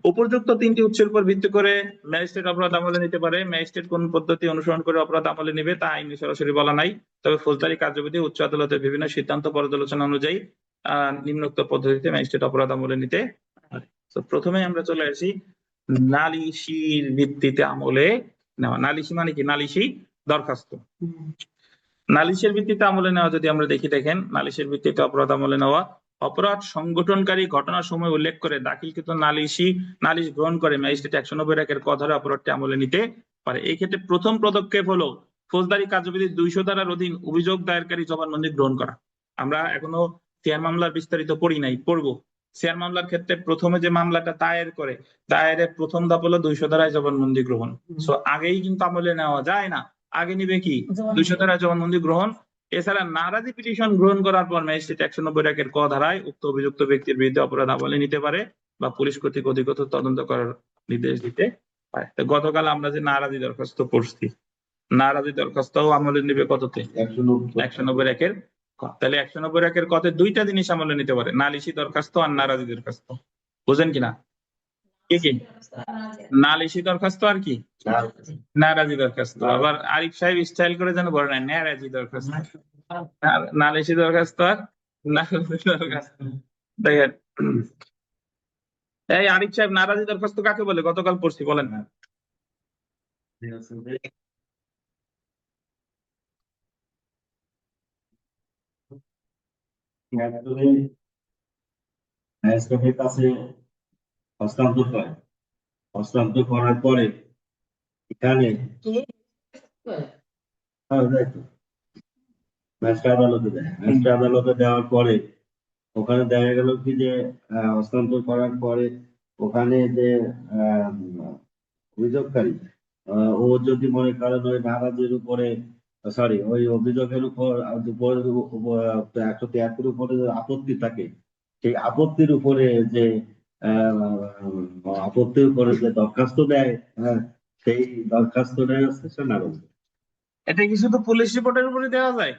উপযুক্ত 3টি উৎসের উপর ভিত্তি করে ম্যাজিস্ট্রেট অপরাধ আমলে নিতে পারে। ম্যাজিস্ট্রেট কোন পদ্ধতি অনুসরণ করে অপরাধ আমলে নেবে তা আইনে সরাসরি বলা নাই, তবে ফৌজদারি কার্যবিধি উচ্চ আদালতের বিভিন্ন সিদ্ধান্ত পর্যালোচনা অনুযায়ী নিম্নোক্ত পদ্ধতিতে ম্যাজিস্ট্রেট অপরাধ আমলে নিতে পারে। তো প্রথমে আমরা চলে আসি নালিশির ভিত্তিতে আমলে নেওয়া। নালিশি মানে কি? নালিশি দরখাস্ত। নালিশের ভিত্তিতে আমলে নেওয়া যদি আমরা দেখি, দেখেন নালিশের ভিত্তিতে অপরাধ আমলে নেওয়া, অপরাধ সংগঠনকারী ঘটনার সময় উল্লেখ করে দাখিলকৃত নালিশ গ্রহণ করে ম্যাজিস্ট্রেট 190 ক ধারা অপরাধটি আমলে নিতে পারে। এই ক্ষেত্রে প্রথম পদক্ষেপ হলো ফৌজদারি কার্যবিধি 200 ধারার অধীন অভিযোগ দায়েরকারী জবানবন্দি গ্রহণ করা। আমরা এখনো সিআর মামলার বিস্তারিত পড়ি নাই, পড়বো। সিআর মামলার ক্ষেত্রে প্রথমে যে মামলাটা দায়ের করে, দায়েরের প্রথম ধাপ হলো 200 ধারায় জবানবন্দি গ্রহণ। সো আগেই কিন্তু আমলে নেওয়া যায় না, আগে নিবে কি? 200 ধারায় জবানবন্দি গ্রহণ এছাড়া নারাজি পিটিশন গ্রহণ করার পর ম্যাজিস্ট্রেট 190 ক ধারায় উক্ত অভিযুক্ত ব্যক্তির বিরুদ্ধে অপরাধ আমলে নিতে পারে বা পুলিশ কর্তৃক অধিকতর তদন্ত করার নির্দেশ দিতে পারে। তো গতকাল আমরা যে নারাজি দরখাস্ত করছি, নারাজি দরখাস্তও আমলে নিবে কততে? 190 ক। তাহলে 190 কতে দুইটা জিনিস আমলে নিতে পারে, নালিশি দরখাস্ত আর নারাজি দরখাস্ত। বুঝেন কিনা? কি কি? নালিশি দরখাস্ত আর কি? নারাজি দরখাস্ত। আবার আরিফ সাহেব স্টাইল করে যেন বলে না, নারাজি দরখাস্ত। নালিশি দরখাস্ত আর নারাজি দরখাস্ত। দেখেন, এই আরিফ সাহেব, নারাজি দরখাস্ত কাকে বলে? গতকাল পড়ছি, বলেন না। ম্যাজিস্ট্রেটের কাছে হস্তান্তর করে, হস্তান্তর করার পরে এখানে ম্যাজিস্ট্রেট আদালতে দেয়। ম্যাজিস্ট্রেট আদালতে দেওয়ার পরে ওখানে দেখা গেল কি যে হস্তান্তর করার পরে ওখানে যে আহ, অভিযোগকারী ও যদি মনে করেন ওই নারাজের উপরে, সরি, ওই অভিযোগের উপর 173 উপরে যে আপত্তি থাকে, সেই আপত্তির উপরে যে আপত্তির উপরে যে দরখাস্ত দেয়, হ্যাঁ, সেই দরখাস্তটাই হচ্ছে সে নারাজ। এটা কি শুধু পুলিশ রিপোর্টের উপরে দেওয়া যায়?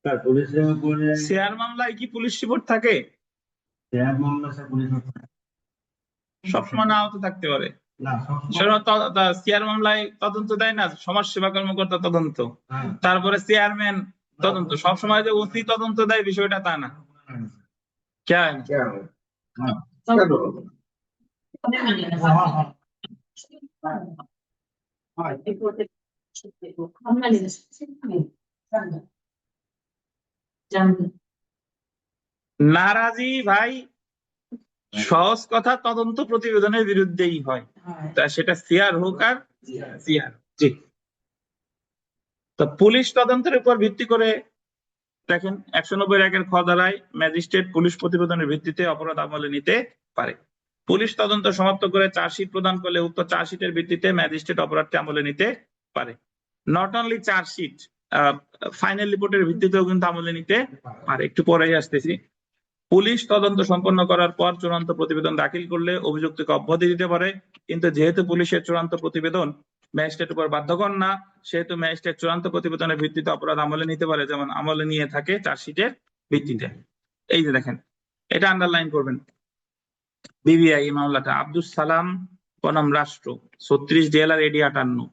তার পুলিশের উপরে শেয়ার মামলায় কি পুলিশ রিপোর্ট থাকে? শেয়ার মামলা সে পুলিশ সবসময় নাও তো থাকতে পারে। না, সবসময় শেয়ার মামলায় তদন্ত দেয় না সমাজ সেবা কর্মকর্তা তদন্ত, হ্যাঁ। তারপরে চেয়ারম্যান তদন্ত, সবসময় যে ওসি তদন্ত দেয় বিষয়টা তা না। क्या है? নারাজি ভাই সহজ কথা তদন্ত প্রতিবেদনের বিরুদ্ধেই হয়, তা সেটা সিআর হোক আর সিআর। জি। তো পুলিশ তদন্তের উপর ভিত্তি করে দেখেন 190 খ ধারায় ম্যাজিস্ট্রেট পুলিশ প্রতিবেদনের ভিত্তিতে অপরাধ আমলে নিতে পারে। পুলিশ তদন্ত সমাপ্ত করে চার্জশিট প্রদান করলে উক্ত চার্জশিটের ভিত্তিতে ম্যাজিস্ট্রেট অপরাধটি আমলে নিতে পারে। নট অনলি চার্জশিট, ফাইনাল রিপোর্টের ভিত্তিতেও কিন্তু আমলে নিতে পারে। একটু পরেই আসতেছি। পুলিশ তদন্ত সম্পন্ন করার পর চূড়ান্ত প্রতিবেদন দাখিল করলে অভিযুক্তকে অব্যাহতি দিতে পারে, কিন্তু যেহেতু পুলিশের চূড়ান্ত প্রতিবেদন ম্যাজিস্ট্রেট উপর বাধ্যকর না, সেহেতু ম্যাজিস্ট্রেট চূড়ান্ত প্রতিবেদনের ভিত্তিতে অপরাধ আমলে নিতে পারে, যেমন আমলে নিয়ে থাকে চার্জশিটের ভিত্তিতে। এই যে দেখেন, এটা আন্ডারলাইন করবেন। বিবিআই এই মামলাটা আব্দুস সালাম বনাম রাষ্ট্র 36 জেলার এডি 58।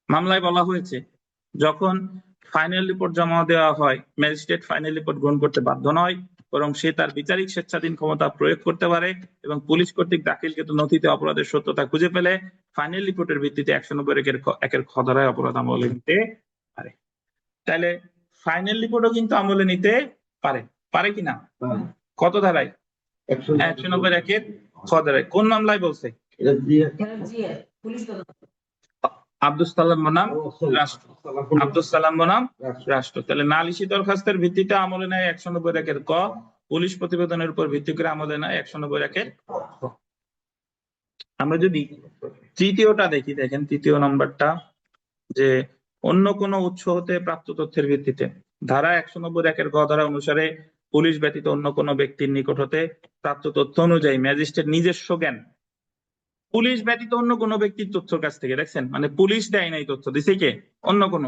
মামলায় বলা হয়েছে, যখন ফাইনাল রিপোর্ট জমা দেওয়া হয়, ম্যাজিস্ট্রেট ফাইনাল রিপোর্ট গ্রহণ করতে বাধ্য নয়, বরং সে তার বিচারিক স্বেচ্ছাধীন ক্ষমতা প্রয়োগ করতে পারে এবং পুলিশ কর্তৃক দাখিলকৃত নথিতে অপরাধের সত্যতা খুঁজে পেলে ফাইনাল রিপোর্টের ভিত্তিতে 190 খ ধারায় অপরাধ আমলে নিতে পারে। তাহলে ফাইনাল রিপোর্টও কিন্তু আমলে নিতে পারে, পারে কিনা? কত ধারায়? 190 খ ধারায়। কোন মামলায় বলছে? আব্দুস সালাম বনাম রাষ্ট্র। আব্দুস সালাম বনাম রাষ্ট্র। তাহলে নালিশি দরখাস্তের ভিত্তিতে আমলে নেয় 190 ক, পুলিশ প্রতিবেদনের উপর ভিত্তি করে আমলে নেয় 190 খ। আমরা যদি তৃতীয়টা দেখি, দেখেন তৃতীয় নম্বরটা, যে অন্য কোনো উৎস হতে প্রাপ্ত তথ্যের ভিত্তিতে। ধারা 190 গ ধারা অনুসারে পুলিশ ব্যতীত অন্য কোনো ব্যক্তির নিকট হতে প্রাপ্ত তথ্য অনুযায়ী ম্যাজিস্ট্রেট নিজস্ব জ্ঞান, পুলিশ ব্যতীত অন্য কোনো ব্যক্তির তথ্যের কাছ থেকে, দেখছেন মানে পুলিশ দেয় নাই তথ্য, দিছে কে? অন্য কোনো,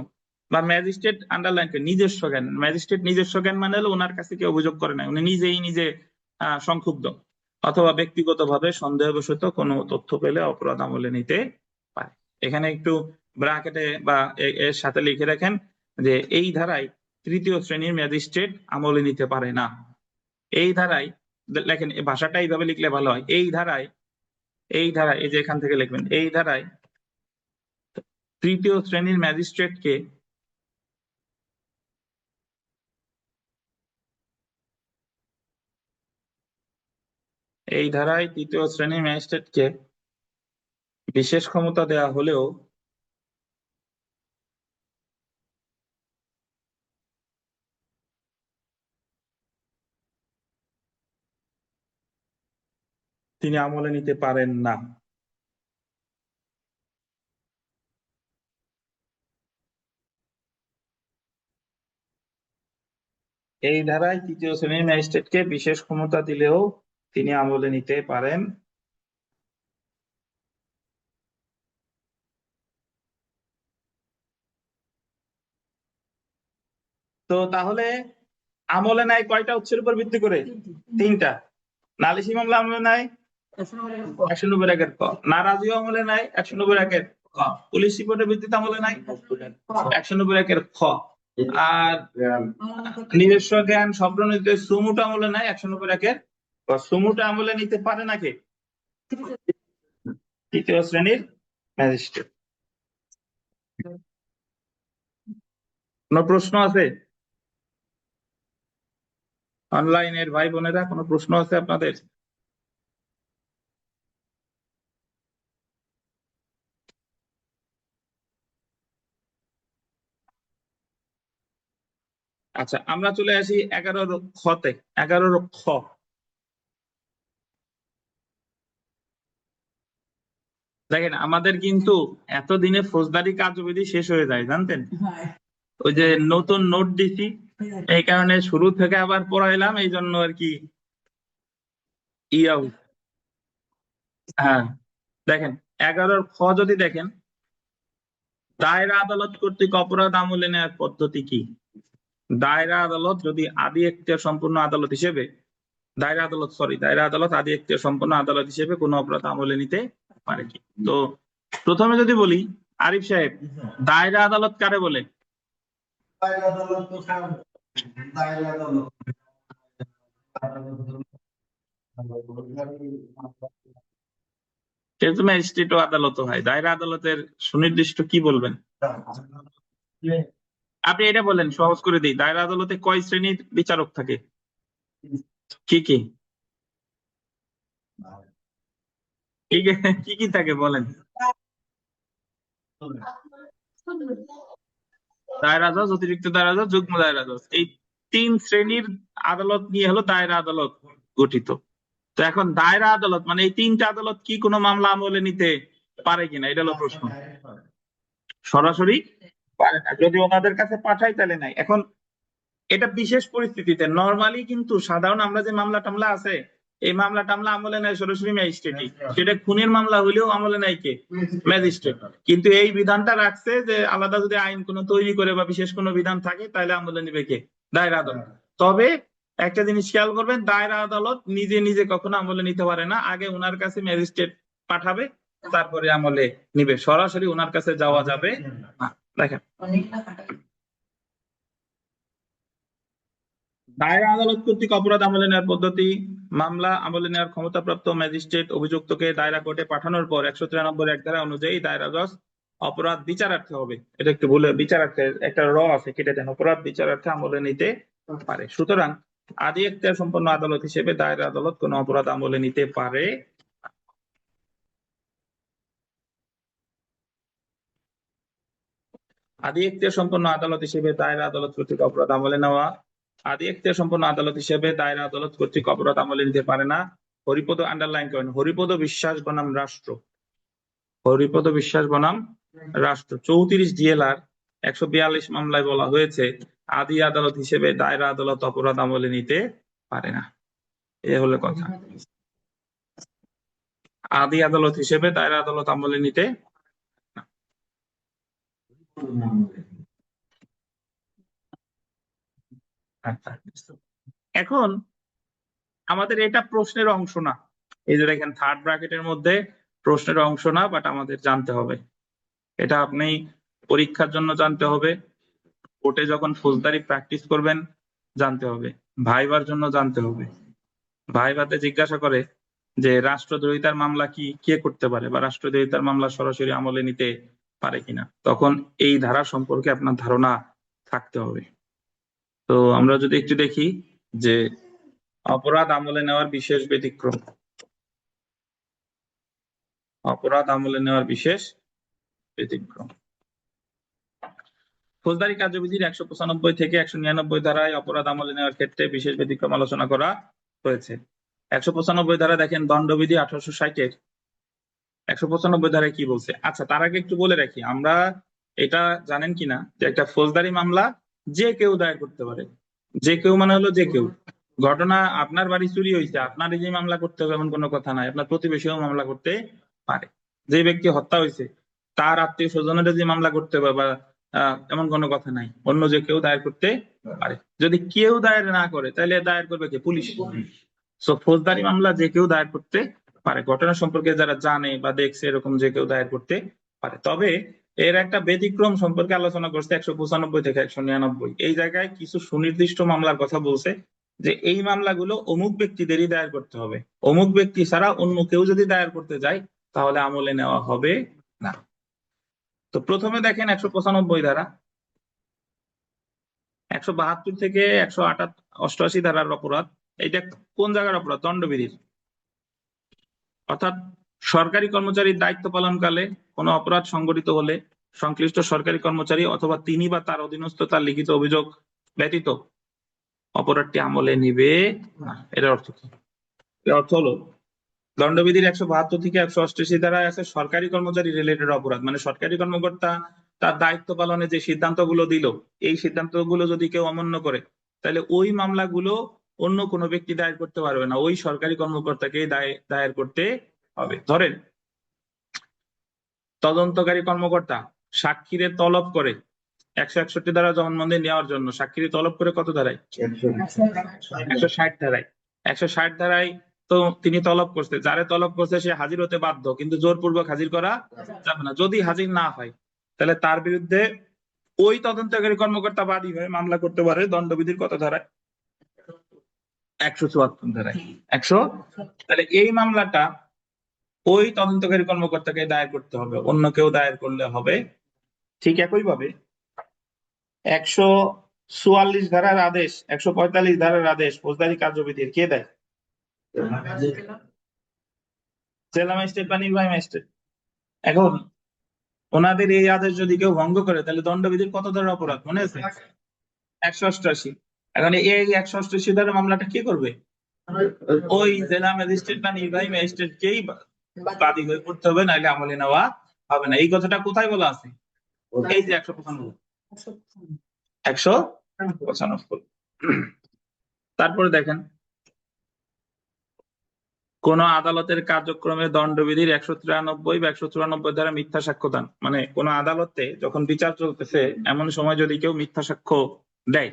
বা ম্যাজিস্ট্রেট আন্ডারলাইন করে নিজস্ব জ্ঞান। ম্যাজিস্ট্রেট নিজস্ব জ্ঞান মানে হলো ওনার কাছে কেউ অভিযোগ করে নাই, উনি নিজে সংক্ষুব্ধ, অথবা ব্যক্তিগতভাবে সন্দেহবশত কোনো তথ্য পেলে অপরাধ আমলে নিতে পারে। এখানে একটু ব্র্যাকেটে বা এর সাথে লিখে রাখেন যে এই ধারায় তৃতীয় শ্রেণীর ম্যাজিস্ট্রেট আমলে নিতে পারে না। এই ধারায় লেখেন, এই ভাষাটা এইভাবে লিখলে ভালো হয়। এই ধারায় এই যে এখান থেকে লিখবেন, এই ধারায় তৃতীয় শ্রেণীর ম্যাজিস্ট্রেটকে তৃতীয় শ্রেণীর ম্যাজিস্ট্রেটকে বিশেষ ক্ষমতা দেওয়া হলেও তিনি আমলে নিতে পারেন না। এই ধারায় তৃতীয় শ্রেণীর ম্যাজিস্ট্রেটকে বিশেষ ক্ষমতা দিলেও তিনি আমলে নিতে পারেন। তো তাহলে আমলে নেয় কয়টা উৎসের উপর ভিত্তি করে? তিনটা। নালিশি মামলা আমলে নেয় 190 ক, নারাজি আমলে নেয় 190 ক, পুলিশ রিপোর্টের ভিত্তিতে আমলে নেয় 190 খ, আর নিজস্ব জ্ঞান স্বপ্রণোদিত সুমুট আমলে নেয় 190 ক। সুমুট আমলে নিতে পারে নাকি? তৃতীয় শ্রেণীর ম্যাজিস্ট্রেট। কোনো প্রশ্ন আছে অনলাইনের ভাই বোনেরা? কোনো প্রশ্ন আছে আপনাদের? আচ্ছা, আমরা চলে আসি 11 খতে। 11 খ। দেখেন, আমাদের কিন্তু এতদিনে ফৌজদারি কার্যবিধি শেষ হয়ে যায়, জানতেন? ওই যে নতুন নোট দিছি, এই কারণে শুরু থেকে আবার পড়াইলাম, এই জন্য আর কি ইয়াও। হ্যাঁ, দেখেন 11 খ যদি দেখেন, দায়রা আদালত কর্তৃক অপরাধ আমলে নেওয়ার পদ্ধতি কি? দায়রা আদালত যদি আদি এখতিয়ার সম্পূর্ণ আদালত হিসেবে, দায়রা আদালত আদি এখতিয়ার সম্পন্ন আদালত হিসেবে কোন অপরাধ আমলে নিতে পারে কি? তো প্রথমে যদি বলি, আরিফ সাহেব, দায়রা আদালত কারে বলে? যেহেতু ম্যাজিস্ট্রেট ও আদালত হয়, দায়রা আদালতের সুনির্দিষ্ট কি বলবেন? আপনি এটা বলেন, সহজ করে দিই, দায়রা আদালতে কয় শ্রেণীর বিচারক থাকে? কি কি কি কি থাকে বলেন? দায়রা জজ, অতিরিক্ত দায়রা জজ, যুগ্ম দায়রা জজ, এই 3 শ্রেণীর আদালত নিয়ে হলো দায়রা আদালত গঠিত। তো এখন দায়রা আদালত মানে এই 3টা আদালত কি কোনো মামলা আমলে নিতে পারে কিনা, এটা হলো প্রশ্ন। সরাসরি পারে না, যদি ওনাদের কাছে পাঠাই তাহলে নাই। এখন এটা বিশেষ পরিস্থিতিতে, নরমালি কিন্তু সাধারণ আমরা যে মামলা টামলা আছে, এই মামলা টামলা আমলে নেয় সরাসরি ম্যাজিস্ট্রেটই। সেটা খুনের মামলা হলেও আমলে নেয় কে? ম্যাজিস্ট্রেট। কিন্তু এই বিধানটা রাখছে যে আলাদা যদি আইন কোনো তৈরি করে বা বিশেষ কোনো বিধান থাকে তাহলে আমলে নিবে কে? দায়রা আদালত। তবে একটা জিনিস খেয়াল করবেন, দায়রা আদালত নিজে নিজে কখনো আমলে নিতে পারে না, আগে ওনার কাছে ম্যাজিস্ট্রেট পাঠাবে, তারপরে আমলে নিবে, সরাসরি ওনার কাছে যাওয়া যাবে না। দেখেন, দায়রা আদালত কর্তৃক অপরাধ আমলে নেওয়ার পদ্ধতি: মামলা আমলে নেওয়ার ক্ষমতাপ্রাপ্ত ম্যাজিস্ট্রেট অভিযুক্তকে দায়রা কোর্টে পাঠানোর পর 193 এক ধারা অনুযায়ী দায়রা জজ অপরাধ বিচারার্থে হবে, এটা একটু বলে, বিচারার্থে একটা র আছে, কেটে দেন, অপরাধ বিচারার্থে আমলে নিতে পারে। সুতরাং আদি এখতিয়ার সম্পন্ন আদালত হিসেবে দায়রা আদালত কোন অপরাধ আমলে নিতে পারে। আদি এখতিয়ার সম্পন্ন আদালত হিসেবে দায়রা আদালত কর্তৃক অপরাধ আমলে নেওয়া, আদি এখতিয়ার সম্পন্ন আদালত হিসেবে দায়রা আদালত কর্তৃক অপরাধ আমলে নিতে পারে না। হরিপদ আন্ডারলাইন করেন, হরিপদ বিশ্বাস বনাম রাষ্ট্র, হরিপদ বিশ্বাস বনাম রাষ্ট্র 34 DLR 142 মামলায় বলা হয়েছে আদি আদালত হিসেবে দায়রা আদালত অপরাধ আমলে নিতে পারে না। এ হলো কথা, আদি আদালত হিসেবে দায়রা আদালত আমলে নিতে না। এখন আমাদের এটা প্রশ্নের অংশ না, এই যে দেখেন থার্ড ব্র্যাকেটের মধ্যে প্রশ্নের অংশ না, বাট আমাদের জানতে হবে। এটা আপনি পরীক্ষার জন্য জানতে হবে, কোর্টে যখন ফৌজদারি প্র্যাকটিস করবেন জানতে হবে, ভাইবার জন্য জানতে হবে। ভাইভাতে জিজ্ঞাসা করে যে রাষ্ট্রদ্রোহিতার মামলা কি কে করতে পারে, বা রাষ্ট্রদ্রোহিতার মামলা সরাসরি আমলে নিতে পারে কিনা, তখন এই ধারা সম্পর্কে আপনার ধারণা থাকতে হবে। তো আমরা যদি একটু দেখি যে অপরাধ আমলে নেওয়ার বিশেষ ব্যতিক্রম, অপরাধ আমলে নেওয়ার বিশেষ ব্যতিক্রম, ফৌজদারি কার্যবিধির 195 থেকে 199 ধারায় অপরাধ আমলে নেওয়ার ক্ষেত্রে বিশেষ ব্যতিক্রম আলোচনা করা হয়েছে। 195 ধারা দেখেন, দণ্ডবিধি 1860-এর 195 ধারায় কি বলছে। আচ্ছা, তার আগে একটু বলে রাখি, আমরা এটা জানেন কিনা যে একটা ফৌজদারি মামলা যে কেউ দায়ের করতে পারে, যে কেউ মানে হলো যে কেউ। ঘটনা আপনার বাড়ি চুরি হয়েছে, আপনারই যে মামলা করতে হবে এমন কোনো কথা নাই, আপনার প্রতিবেশীও মামলা করতে পারে। যে ব্যক্তি হত্যা হয়েছে তার আত্মীয় স্বজনেরা যে মামলা করতে হবে বা এমন কোনো কথা নাই, অন্য যে কেউ দায়ের করতে পারে। যদি কেউ দায়ের না করে তাহলে দায়ের করবে কে? পুলিশ। সো ফৌজদারি মামলা যে কেউ দায়ের করতে পারে, ঘটনা সম্পর্কে যারা জানে বা দেখছে এরকম যে কেউ দায়ের করতে পারে। তবে এর একটা ব্যতিক্রম সম্পর্কে আলোচনা করছে 195 থেকে 199। এই জায়গায় কিছু সুনির্দিষ্ট মামলার কথা বলছে যে এই মামলাগুলো অমুক ব্যক্তিদেরই দায়ের করতে হবে, অমুক ব্যক্তি ছাড়া অন্য কেউ যদি দায়ের করতে যায় তাহলে আমলে নেওয়া হবে না। তো প্রথমে দেখেন 195 ধারা, 172 থেকে 188 ধারার অপরাধ। এটা কোন জায়গার অপরাধ? দণ্ডবিধির। অর্থাৎ সরকারি কর্মচারীর দায়িত্ব পালনকালে কোনো অপরাধ সংঘটিত হলে সংশ্লিষ্ট সরকারি কর্মচারী অথবা তিনি বা তার অধীনস্থ তার লিখিত অভিযোগ ব্যতীত অপরাধটি আমলে নিবে না। এর অর্থ কি? এর অর্থ হলো দণ্ডবিধির 172 থেকে 188 ধারায় আছে সরকারি কর্মচারী রিলেটেড অপরাধ, মানে সরকারি কর্মকর্তা তার দায়িত্ব পালনে যে সিদ্ধান্তগুলো দিল এই সিদ্ধান্তগুলো যদি কেউ অমান্য করে তাহলে ওই মামলাগুলো অন্য কোনো ব্যক্তি দায়ের করতে পারবে না, ওই সরকারি কর্মকর্তাকে দায়ের করতে হবে। ধরেন তদন্তকারী কর্মকর্তা সাক্ষীরে তলব করে 161 ধারা জবানবন্দি নেওয়ার জন্য, সাক্ষীরে তলব করে কত ধারায়? 160 ধারায়। 160 ধারায় তো তিনি তলব করছে, যারে তলব করছে সে হাজির হতে বাধ্য, কিন্তু জোরপূর্বক হাজির করা যাবে না। যদি হাজির না হয় তাহলে তার বিরুদ্ধে ওই তদন্তকারী কর্মকর্তা বাদী হয়ে মামলা করতে পারে দণ্ডবিধির কত ধারায়? 174 ধারায়। 100। তাহলে এই মামলাটা ওই তদন্তকারী কর্মকর্তাকে দায়ের করতে হবে, অন্য কেউ দায়ের করলে হবে। ঠিক একইভাবে 144 ধারার আদেশ, 145 ধারার আদেশ ফৌজদারি কার্যবিধির কে দেয়? জেলা ম্যাজিস্ট্রেট বা নির্বাহী ম্যাজিস্ট্রেট। এখন ওনাদের এই আদেশ যদি কেউ ভঙ্গ করে তাহলে দণ্ডবিধির কত ধারার অপরাধ মনে আছে? 188। এখন এই 188 ধারার মামলাটা কে করবে? ওই জেলা ম্যাজিস্ট্রেট বা নির্বাহী ম্যাজিস্ট্রেটকেই বাদী হয়ে করতে হবে, নাহলে আমলে নেওয়া হবে না। এই কথাটা কোথায় বলা আছে? এই যে 195। 195। তারপরে দেখেন কোন আদালতের কার্যক্রমে দণ্ডবিধির 193 বা 194 ধারা মিথ্যা সাক্ষ্য দান, মানে কোন আদালতে যখন বিচার চলতেছে এমন সময় যদি কেউ মিথ্যা সাক্ষ্য দেয়,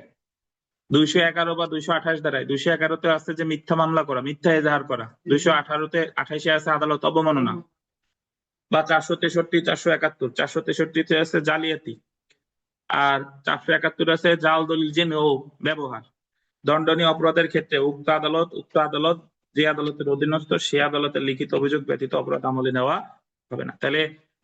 211 বা 228 ধারায়, 211-তে আছে যে মিথ্যা মামলা করা, মিথ্যা এজাহার করা, 218-তে 28-এ আছে আদালত অবমাননা, বা 463, 471, 463-তে আছে জালিয়াতি, আর 471 আছে জাল দলিল জেনে ও ব্যবহার। দণ্ডনীয় অপরাধের ক্ষেত্রে উক্ত আদালত যে আদালতের অধীনস্থ সে আদালতের লিখিত অভিযোগ ব্যতীত অপরাধ আমলে নেওয়া হবে না। তাহলে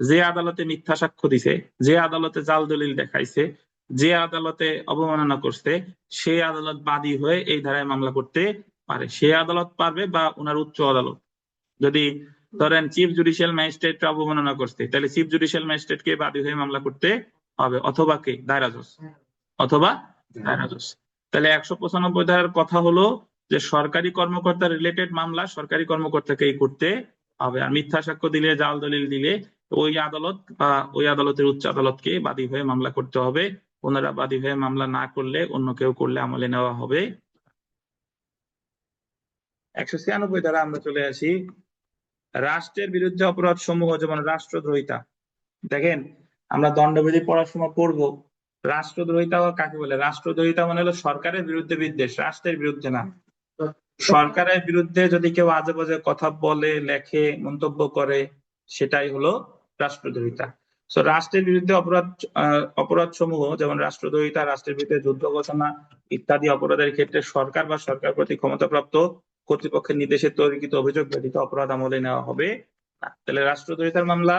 যে আদালতে মিথ্যা সাক্ষ্য দিছে, যে আদালতে জাল দলিল দেখাইছে, যে আদালতে অবমাননা করছে, সেই আদালত বাদী হয়ে এই ধারায় মামলা করতে পারে। সে আদালত পারবে বা ওনার উচ্চ আদালত। যদি ধরেন চিফ জুডিশিয়াল ম্যাজিস্ট্রেট অবমাননা করছে তাহলে চিফ জুডিশিয়াল ম্যাজিস্ট্রেট কে বাদী হয়ে মামলা করতে হবে, অথবা কে? দায়রা জজ, অথবা দায়রা জজ। তাহলে 195 ধারার কথা হলো যে সরকারি কর্মকর্তা রিলেটেড মামলা সরকারি কর্মকর্তাকেই করতে হবে, আর মিথ্যা সাক্ষ্য দিলে, জাল দলিল দিলে ওই আদালত বা ওই আদালতের উচ্চ আদালতকে বাদী হয়ে মামলা করতে হবে। ওনারা বাদী হয়ে মামলা না করলে অন্য কেউ করলে আমলে নেওয়া হবে। 196 ধারা আমরা চলে আসি। রাষ্ট্রের বিরুদ্ধে অপরাধ সমূহ যেমন রাষ্ট্রদ্রোহিতা। দেখেন আমরা দণ্ডবিধি পড়ার সময় পড়বো রাষ্ট্রদ্রোহিতা কাকে বলে। রাষ্ট্রদ্রোহিতা মানে হলো সরকারের বিরুদ্ধে বিদ্বেষ, রাষ্ট্রের বিরুদ্ধে না। সরকারের বিরুদ্ধে যদি কেউ আজে বাজে কথা বলে, লেখে, মন্তব্য করে, সেটাই হলো রাষ্ট্রদ্রোহিতা। তো রাষ্ট্রের বিরুদ্ধে অপরাধ সমূহ যেমন রাষ্ট্রদ্রোহিতা, রাষ্ট্রের বিরুদ্ধে যুদ্ধ ঘোষণা ইত্যাদি অপরাধের ক্ষেত্রে সরকার বা সরকার প্রতি ক্ষমতাপ্রাপ্ত কর্তৃপক্ষের নির্দেশে তৈরিকৃত অভিযোগ ব্যতীত অপরাধ আমলে নেওয়া হবে না। তাহলে রাষ্ট্রদ্রোহিতার মামলা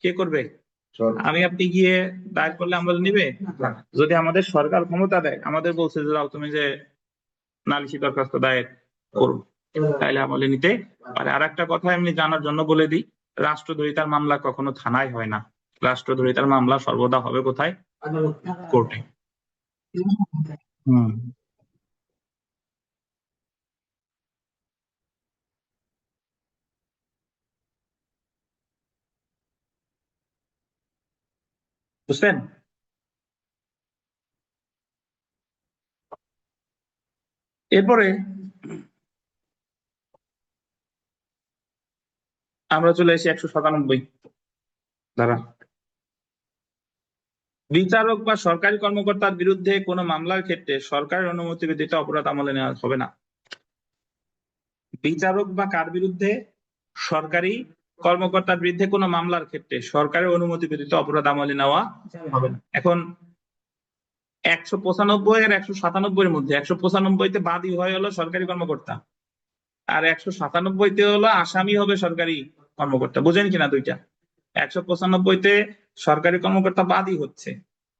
কে করবে? আমি আপনি গিয়ে দায়ের করলে আমলে নিবে? যদি আমাদের সরকার ক্ষমতা দেয়, আমাদের বলছে যে যাও তুমি যে নালিশি দরখাস্ত দায়ের করো, তাহলে আমলে নিতে পারে। আর একটা কথা এমনি জানার জন্য বলে দিই, রাষ্ট্রদ্রোহিতার মামলা কখনো থানায় হয় না, রাষ্ট্রদ্রোহিতার মামলা সর্বদা হবে কোথায়? কোর্টে। হুম। বুঝলেন? এরপরে আমরা চলে এসেছি 197 ধারা। বিচারক বা সরকারি কর্মকর্তার বিরুদ্ধে কোনো মামলার ক্ষেত্রে সরকারের অনুমতি ব্যতীত অপরাধ আমলে নেওয়া হবে না। বিচারক বা কার বিরুদ্ধে? সরকারি কর্মকর্তার বিরুদ্ধে কোনো মামলার ক্ষেত্রে সরকারের অনুমতি ব্যতীত অপরাধ আমলে নেওয়া হবে না। এখন 195 আর 197 মধ্যে 195-তে বাদী হয় হলো সরকারি কর্মকর্তা, আর 197-তে হলো আসামি হবে সরকারি কর্মকর্তা। বুঝেন কিনা দুইটা? 195-তে সরকারি কর্মকর্তা বাদী হচ্ছে,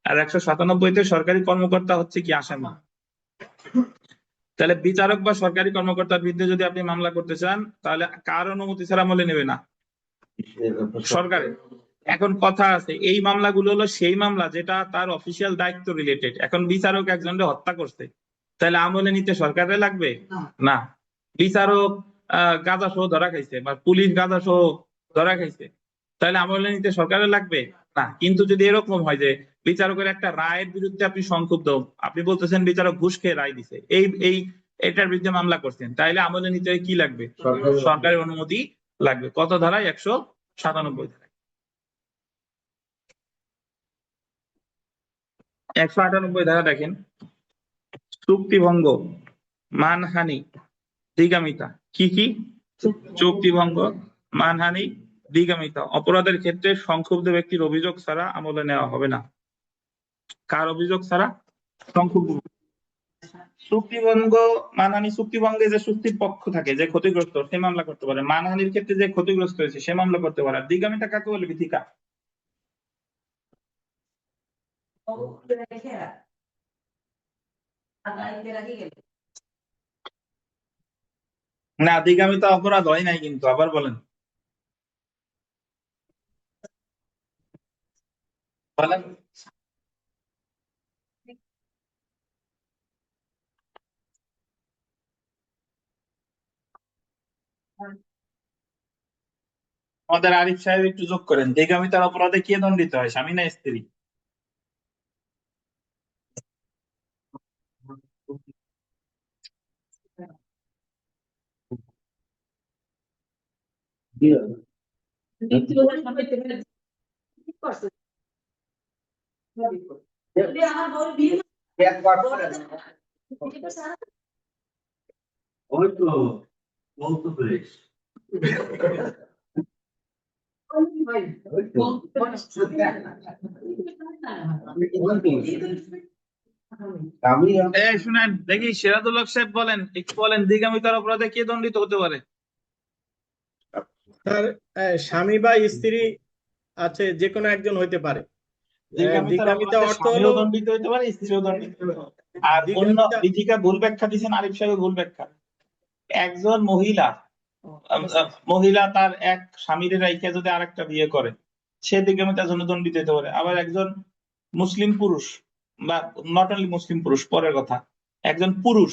আর 197-তে সরকারি কর্মকর্তা হচ্ছে কি আসামি। তাহলে বিচারক বা সরকারি কর্মকর্তার বিরুদ্ধে যদি আপনি মামলা করতে চান, তাহলে কার অনুমতি ছাড়া আমলে নেবে না? সরকারের। এখন কথা আছে, এই মামলাগুলো হলো সেই মামলা যেটা তার অফিসিয়াল দায়িত্ব রিলেটেড। এখন বিচারক একজনকে হত্যা করছে, তাহলে আমলে নিতে সরকারের লাগবে না। বিচারক গাঁজা সহ ধরা খাইছে বা পুলিশ গাঁজা সহ ধরা খাইছে, তাহলে আমলে নিতে সরকারের লাগবে না। কিন্তু যদি এরকম হয় যে বিচারকের একটা রায়ের বিরুদ্ধে আপনি সংক্ষুব্ধ, আপনি বলতেছেন বিচারক ঘুষ খেয়ে রায় দিছে, এটার বিরুদ্ধে মামলা করছেন, তাহলে আমলে নিতে কি লাগবে? সরকারের অনুমতি লাগবে। কত ধারায়? 197 ধারায়। 198 ধারা দেখেন, চুক্তিভঙ্গ, মানহানি, দিগামিতা। কি কি? চুক্তিভঙ্গ, মানহানি, দিগামিতা অপরাধের ক্ষেত্রে সংক্ষুব্ধ ব্যক্তির অভিযোগ ছাড়া আমলে নেওয়া হবে না। কার অভিযোগ ছাড়া? সংক্ষুব্ধ। চুক্তিভঙ্গ, মানহানি, চুক্তিভঙ্গে যে চুক্তির পক্ষ থাকে, যে ক্ষতিগ্রস্ত, সে মামলা করতে পারে। মানহানির ক্ষেত্রে যে ক্ষতিগ্রস্ত হয়েছে সে মামলা করতে পারে। দিগামিতা কাকে বলে? বিথিকা। না, দিগামিতা অপরাধ হয় নাই কিন্তু, আবার বলেন বলেন। আমাদের আরিফ সাহেব একটু যোগ করেন, দিগামিতার অপরাধে কে দণ্ডিত হয়, স্বামী না স্ত্রী? ওই তো বলতো প্লেস আমি এই শুনেন দেখি, সিরাজুল হক সাহেব বলেন, একটু বলেন, দিগামিতার অপরাধে কে দণ্ডিত হতে পারে? তার স্বামী বা স্ত্রী আছে, যে কোনো একজন হইতে পারে। দিগামিতার দিগামিতা অপরাধে অর্থ স্বামীও হলো দণ্ডিত হতে পারে, স্ত্রীও দণ্ডিত হতে পারে। আর অন্য দিগামিতা বিথিকা ভুল ব্যাখ্যা দিচ্ছেন, আরিফ সাহেব ভুল ব্যাখ্যা। একজন মহিলা তার এক স্বামীর রাইখা যদি আরেকটা বিয়ে করে, সে দিগামিতার জন্য দণ্ডিত হতে পারে। আবার একজন মুসলিম পুরুষ, বা নট অনলি মুসলিম পুরুষ, পরের কথা, একজন পুরুষ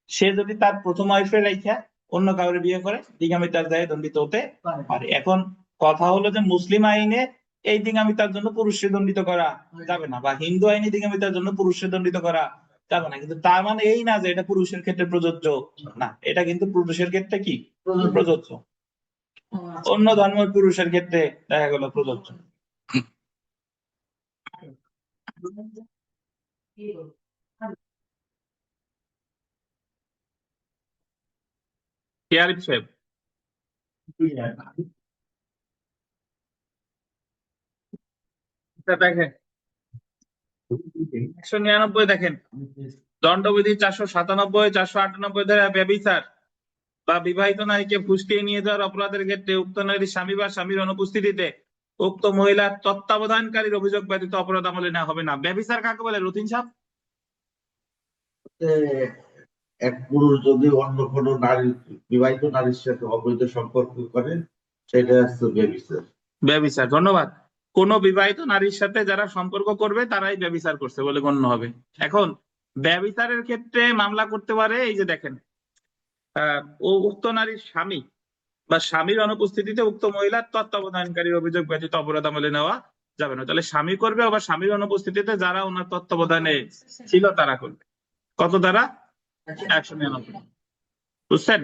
সে যদি তার প্রথম ওয়াইফের রাইখা অন্য কাউরে বিয়ে করে, দিগামিতার দায়ে দণ্ডিত হতে পারে। এখন কথা হলো যে মুসলিম আইনে এই দিগামিতার জন্য পুরুষকে দণ্ডিত করা যাবে না, বা হিন্দু আইনে দিগামিতার জন্য পুরুষকে দণ্ডিত করা যাবে না। কিন্তু তার মানে এই না যে এটা পুরুষের ক্ষেত্রে প্রযোজ্য না, এটা কিন্তু পুরুষের ক্ষেত্রে কি প্রযোজ্য, অন্য ধর্মের পুরুষের ক্ষেত্রে দেখা গেল প্রযোজ্য। কি আরিফ সাহেব? দেখেন 199 দেখেন, দণ্ডবিধি 497, 498 ধারা ব্যভিচার বা বিবাহিত নারীকে ফুসকিয়ে নিয়ে যাওয়ার অপরাধের ক্ষেত্রে উক্ত নারীর স্বামী বা স্বামীর অনুপস্থিতিতে উক্ত মহিলার তত্ত্বাবধানকারীর অভিযোগ ব্যতীত অপরাধ আমলে নেওয়া হবে না। ব্যভিচার কাকে বলে রতিন সাহেব? এক পুরুষ যদি অন্য কোনো নারী, বিবাহিত নারীর সাথে অবৈধ সম্পর্ক করে, সেটা হচ্ছে ব্যভিচার। ব্যভিচার, ধন্যবাদ। কোন বিবাহিত নারীর সাথে যারা সম্পর্ক করবে তারাই ব্যভিচার করছে বলে গণ্য হবে। এখন ব্যভিচারের ক্ষেত্রে মামলা করতে পারে, এই যে দেখেন, উক্ত নারীর স্বামী বা স্বামীর অনুপস্থিতিতে উক্ত মহিলার তত্ত্বাবধানকারীর অভিযোগ ব্যতীত অপরাধ আমলে নেওয়া যাবে না। তাহলে স্বামী করবে, আবার স্বামীর অনুপস্থিতিতে যারা ওনার তত্ত্বাবধানে ছিল তারা করবে। কত দ্বারা? 199। বুঝছেন?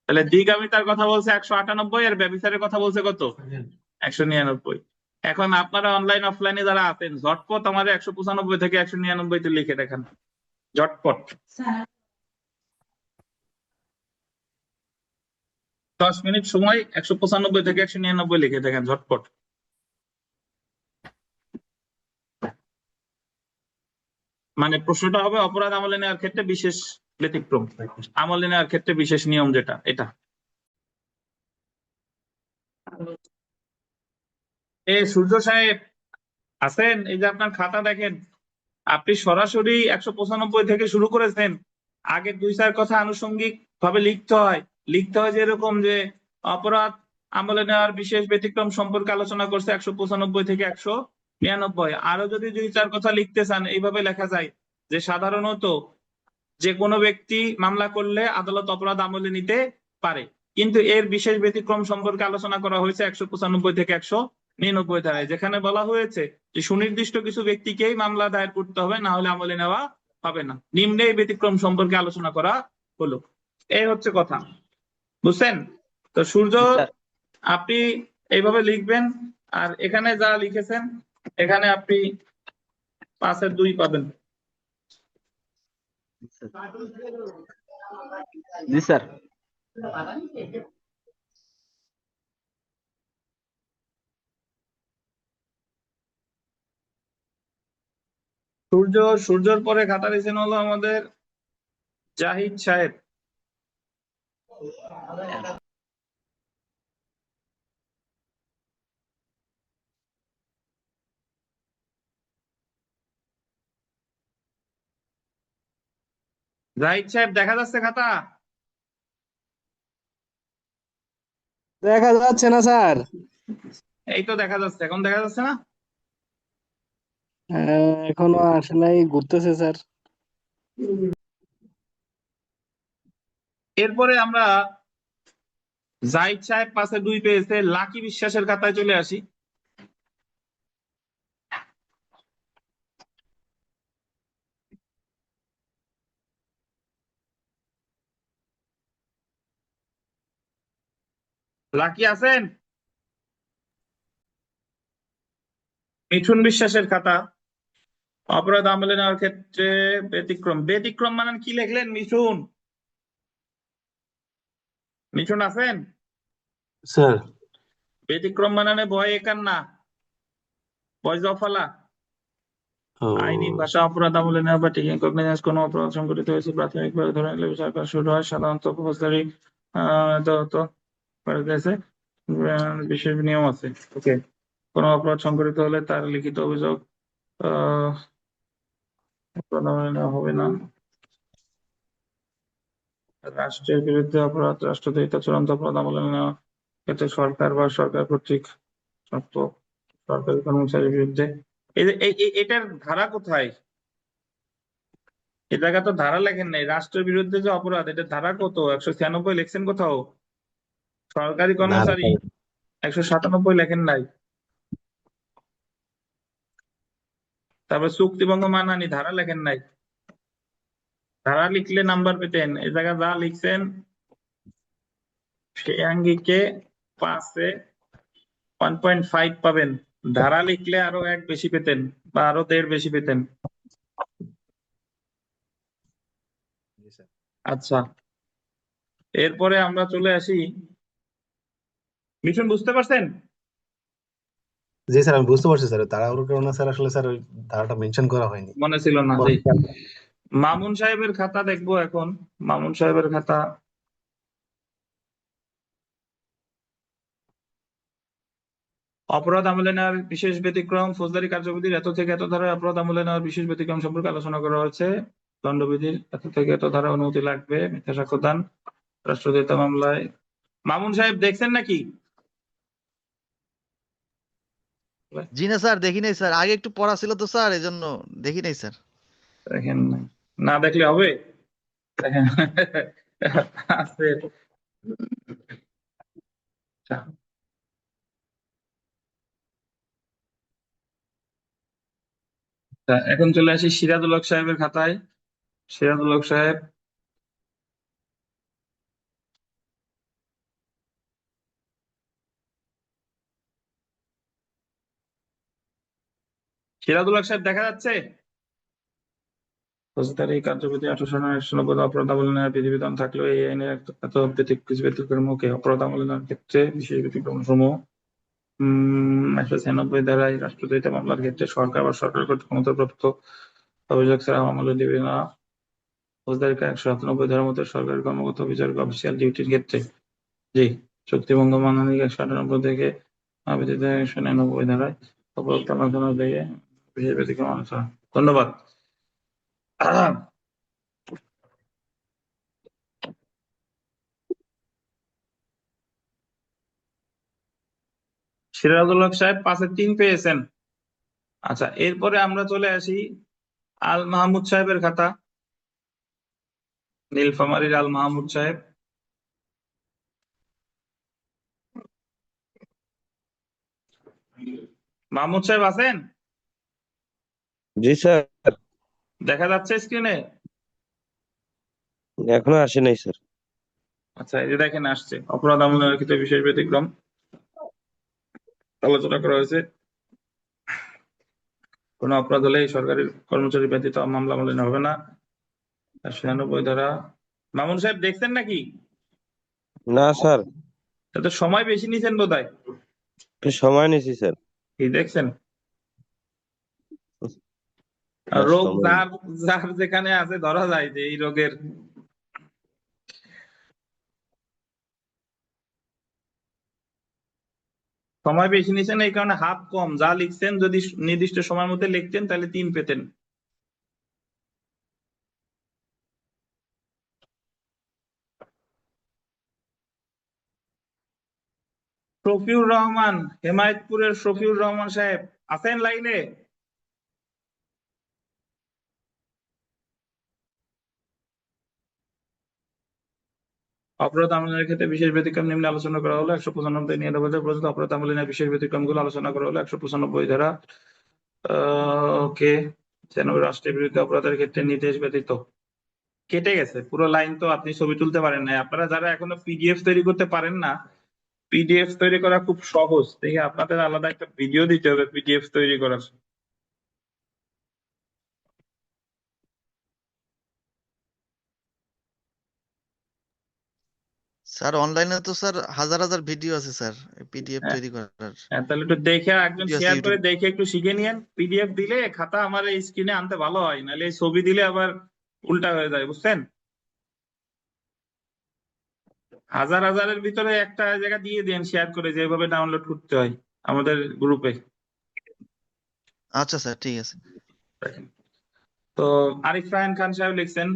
তাহলে দ্বিগামিতার কথা বলছে 198 আর ব্যভিচারের কথা বলছে কত? 199। এখন আপনারা অনলাইন অফলাইনে যারা আছেন ঝটপট আমাদের 195 থেকে 199 তে লিখে দেখান, ঝটপট। 10 মিনিট সময় 195 থেকে 199 লিখে দেখেন ঝটপট। মানে প্রশ্নটা হবে অপরাধ আমলে নেওয়ার ক্ষেত্রে বিশেষ ব্যতিক্রম, আমলে নেওয়ার ক্ষেত্রে বিশেষ নিয়ম যেটা এটা। সূর্য সাহেব আছেন? এই যে আপনার খাতা দেখেন, আপনি সরাসরি 195 থেকে শুরু করেছেন। আগে 2-4 কথা আনুষঙ্গিক ভাবে লিখতে হয়। যে এরকম যে অপরাধ আমলে নেওয়ার বিশেষ ব্যতিক্রম সম্পর্কে আলোচনা করছে 195 থেকে 199। আরো যদি 2-4 কথা লিখতে চান এইভাবে লেখা যায় যে সাধারণত যে কোনো ব্যক্তি মামলা করলে আদালত অপরাধ আমলে নিতে পারে, কিন্তু এর বিশেষ ব্যতিক্রম সম্পর্কে আলোচনা করা হয়েছে 195 থেকে 199 ধারায়, যেখানে বলা হয়েছে যে সুনির্দিষ্ট কিছু ব্যক্তিকেই মামলা দায়ের করতে হবে, না হলে আমলে নেওয়া হবে না। নিম্নে এই ব্যতিক্রম সম্পর্কে আলোচনা করা হলো। এই হচ্ছে কথা, বুঝছেন? তো সূর্য আপনি এইভাবে লিখবেন, আর এখানে যা লিখেছেন এখানে আপনি 5-2 পাবেন। জি স্যার। সূর্যর পরে খাতা দিয়েছেন হলো আমাদের জাহিদ সাহেব। জাহিদ সাহেব দেখা যাচ্ছে খাতা? দেখা যাচ্ছে না স্যার। এই তো দেখা যাচ্ছে, এখন দেখা যাচ্ছে না? এখনো আসে নাই, ঘুরতেছে স্যার। এরপরে আমরা জাহিদ সাহেব 5-2 পেয়েছে, লাকি বিশ্বাসের খাতায় চলে আসি। লাকি আছেন? মিঠুন বিশ্বাসের খাতা, অপরাধ আমলে নেওয়ার ক্ষেত্রে ব্যতিক্রম মানে কি লিখলেন মিঠুন? মিঠুন আছেন? স্যার ব্যতিক্রম মানে ভয় একার না, ভয় জফালা। আইনি ভাষা অপরাধ আমলে নেওয়া বা টেকিং কগনিজেন্স কোনো অপরাধ সংঘটিত হয়েছে প্রাথমিকভাবে ধরে নিলে বিচার করা শুরু হয়, সাধারণত ফৌজদারি আদালত করে দিয়েছে। বিশেষ নিয়ম আছে। ওকে, কোনো অপরাধ সংঘটিত হলে তার লিখিত অভিযোগ অপরাধ আমলে নেওয়া হবে না। রাষ্ট্রের বিরুদ্ধে অপরাধ, রাষ্ট্রদ্রোহিতা চূড়ান্ত অপরাধ আমলে নেওয়া ক্ষেত্রে সরকার বা সরকার কর্তৃক সরকারি কর্মচারীর বিরুদ্ধে। এটার ধারা কোথায়? এ জায়গা তো ধারা লেখেন নাই। রাষ্ট্রের বিরুদ্ধে যে অপরাধ, এটার ধারা কত? 196 লেখছেন কোথাও? সরকারি কর্মচারী 197 লেখেন নাই। তারপর চুক্তিভঙ্গ মানহানি ধারা লেখেন নাই। ধারা লিখলে নাম্বার পেতেন। এই জায়গা যা লিখছেন সেই আঙ্গিকে 1.5 পাবেন। ধারা লিখলে আরো 1 বেশি পেতেন বা আরো 1.5 বেশি পেতেন। আচ্ছা, এরপরে আমরা চলে আসি। মিঠুন বুঝতে পারছেন? জি স্যার, আমি বুঝতে পারছি স্যার, তাড়াহুড়োর কারণে স্যার আসলে স্যার ওই ধারাটা মেনশন করা হয়নি। মনে ছিল না? পরে জি। মামুন সাহেবের খাতা দেখবো এখন। মামুন সাহেবের খাতা, অপরাধ আমলে নেওয়ার বিশেষ ব্যতিক্রম, ফৌজদারি কার্যবিধির এত থেকে এত ধারায় অপরাধ আমলে নেওয়ার বিশেষ ব্যতিক্রম সম্পর্কে আলোচনা করা হয়েছে। দণ্ডবিধির এত থেকে এত ধারা অনুমতি লাগবে, মিথ্যা সাক্ষ্যদান, রাষ্ট্রদ্রোহিতা মামলায়। মামুন সাহেব দেখছেন নাকি? জি না স্যার, দেখি নাই স্যার, আগে একটু পড়া ছিল তো স্যার, এই জন্য দেখি নাই স্যার। দেখেন নাই? না দেখলে হবে? দেখেন আছে। আচ্ছা, এখন চলে আসি সিরাজুল হক সাহেবের খাতায়। সিরাজুল হক সাহেব সিরাজুল হক সাহেব দেখা যাচ্ছে? ফৌজদারি কার্যবিধি 1899 অপরাধ আমলের বিধিবিধান থাকলেও এই আইনের এত কিছু ব্যতিক্রমকে অপরাধ আমলের ক্ষেত্রে বিশেষ ব্যতিক্রম সমূহ 196 ধারায় রাষ্ট্রদ্রোহিত মামলার ক্ষেত্রে সরকার বা সরকার কর্তৃক ক্ষমতাপ্রাপ্ত অভিযোগ ছাড়া আমলে দিবে না। ফৌজদারি 197 ধারার মধ্যে সরকারি কর্মকর্তা বিচারক অফিসিয়াল ডিউটির ক্ষেত্রে জি চুক্তিভঙ্গ মানহানিক 198 থেকে আবেদিত 199 ধারায় অপরাধ আলোচনা থেকে বিশেষ ব্যতিক্রম আলোচনা। ধন্যবাদ। সিরাজুল হক সাহেব 5-3 পেয়েছেন। আচ্ছা, এরপরে আমরা চলে আসি আল মাহমুদ সাহেবের খাতা। নীলফামারীর আল মাহমুদ সাহেব। মাহমুদ সাহেব আছেন? জি স্যার, দেখা যাচ্ছে স্ক্রিনে? এখনো আসে নাই স্যার। আচ্ছা, এই যে দেখেন আসছে, অপরাধ আমলের ক্ষেত্রে বিশেষ ব্যতিক্রম আলোচনা করা হয়েছে। কোন অপরাধ হলে সরকারি কর্মচারী ব্যতীত মামলা আমলে হবে না। 96 ধারা। মামুন সাহেব দেখছেন নাকি? না স্যার, তো সময় বেশি নিছেন বোধহয়। একটু সময় নিছি স্যার। কি দেখছেন? আর রোগ সময় নেই। যার যার যেখানে আছে ধরা যায় যে এই রোগের। সময় বেশি নিছেন এই কারণে হাত কম। যা লিখছেন যদি নির্দিষ্ট সময়ের মধ্যে লিখতেন তাহলে 3 পেতেন। শফিউর রহমান, হেমায়েতপুরের শফিউর রহমান সাহেব আছেন লাইনে? অপরাধ আমলের ক্ষেত্রে বিশেষ ব্যতিক্রম নিম্নে আলোচনা করা হলো 195 পর্যন্ত অপরাধ আমলের বিশেষ ব্যতিক্রম গুলো আলোচনা করা হলো 195 ধারা। ওকে, যেন রাষ্ট্রের বিরুদ্ধে অপরাধের ক্ষেত্রে নির্দেশ ব্যতীত। কেটে গেছে পুরো লাইন, তো আপনি ছবি তুলতে পারেন না। আপনারা যারা এখনো পিডিএফ তৈরি করতে পারেন না, পিডিএফ তৈরি করা খুব সহজ। দেখে আপনাদের আলাদা একটা ভিডিও দিতে হবে পিডিএফ তৈরি করার। স্যার অনলাইনে তো স্যার হাজার হাজার ভিডিও আছে স্যার পিডিএফ হ্যাঁ, তৈরি করার। তাহলে একটু দেখে একজন ভিডিও আছে শেয়ার করে ইউটিউব। দেখে একটু শিখে নিয়েন। পিডিএফ দিলে খাতা আমার এই স্ক্রিনে আনতে ভালো হয়, নাহলে এই ছবি দিলে আবার উল্টা হয়ে যায়, বুঝছেন? হাজার হাজারের ভিতরে একটা জায়গা দিয়ে দেন শেয়ার করে, যেভাবে ডাউনলোড করতে হয় আমাদের গ্রুপে। আচ্ছা স্যার, ঠিক আছে। তো আরিফ রায়হান খান সাহেব লিখছেন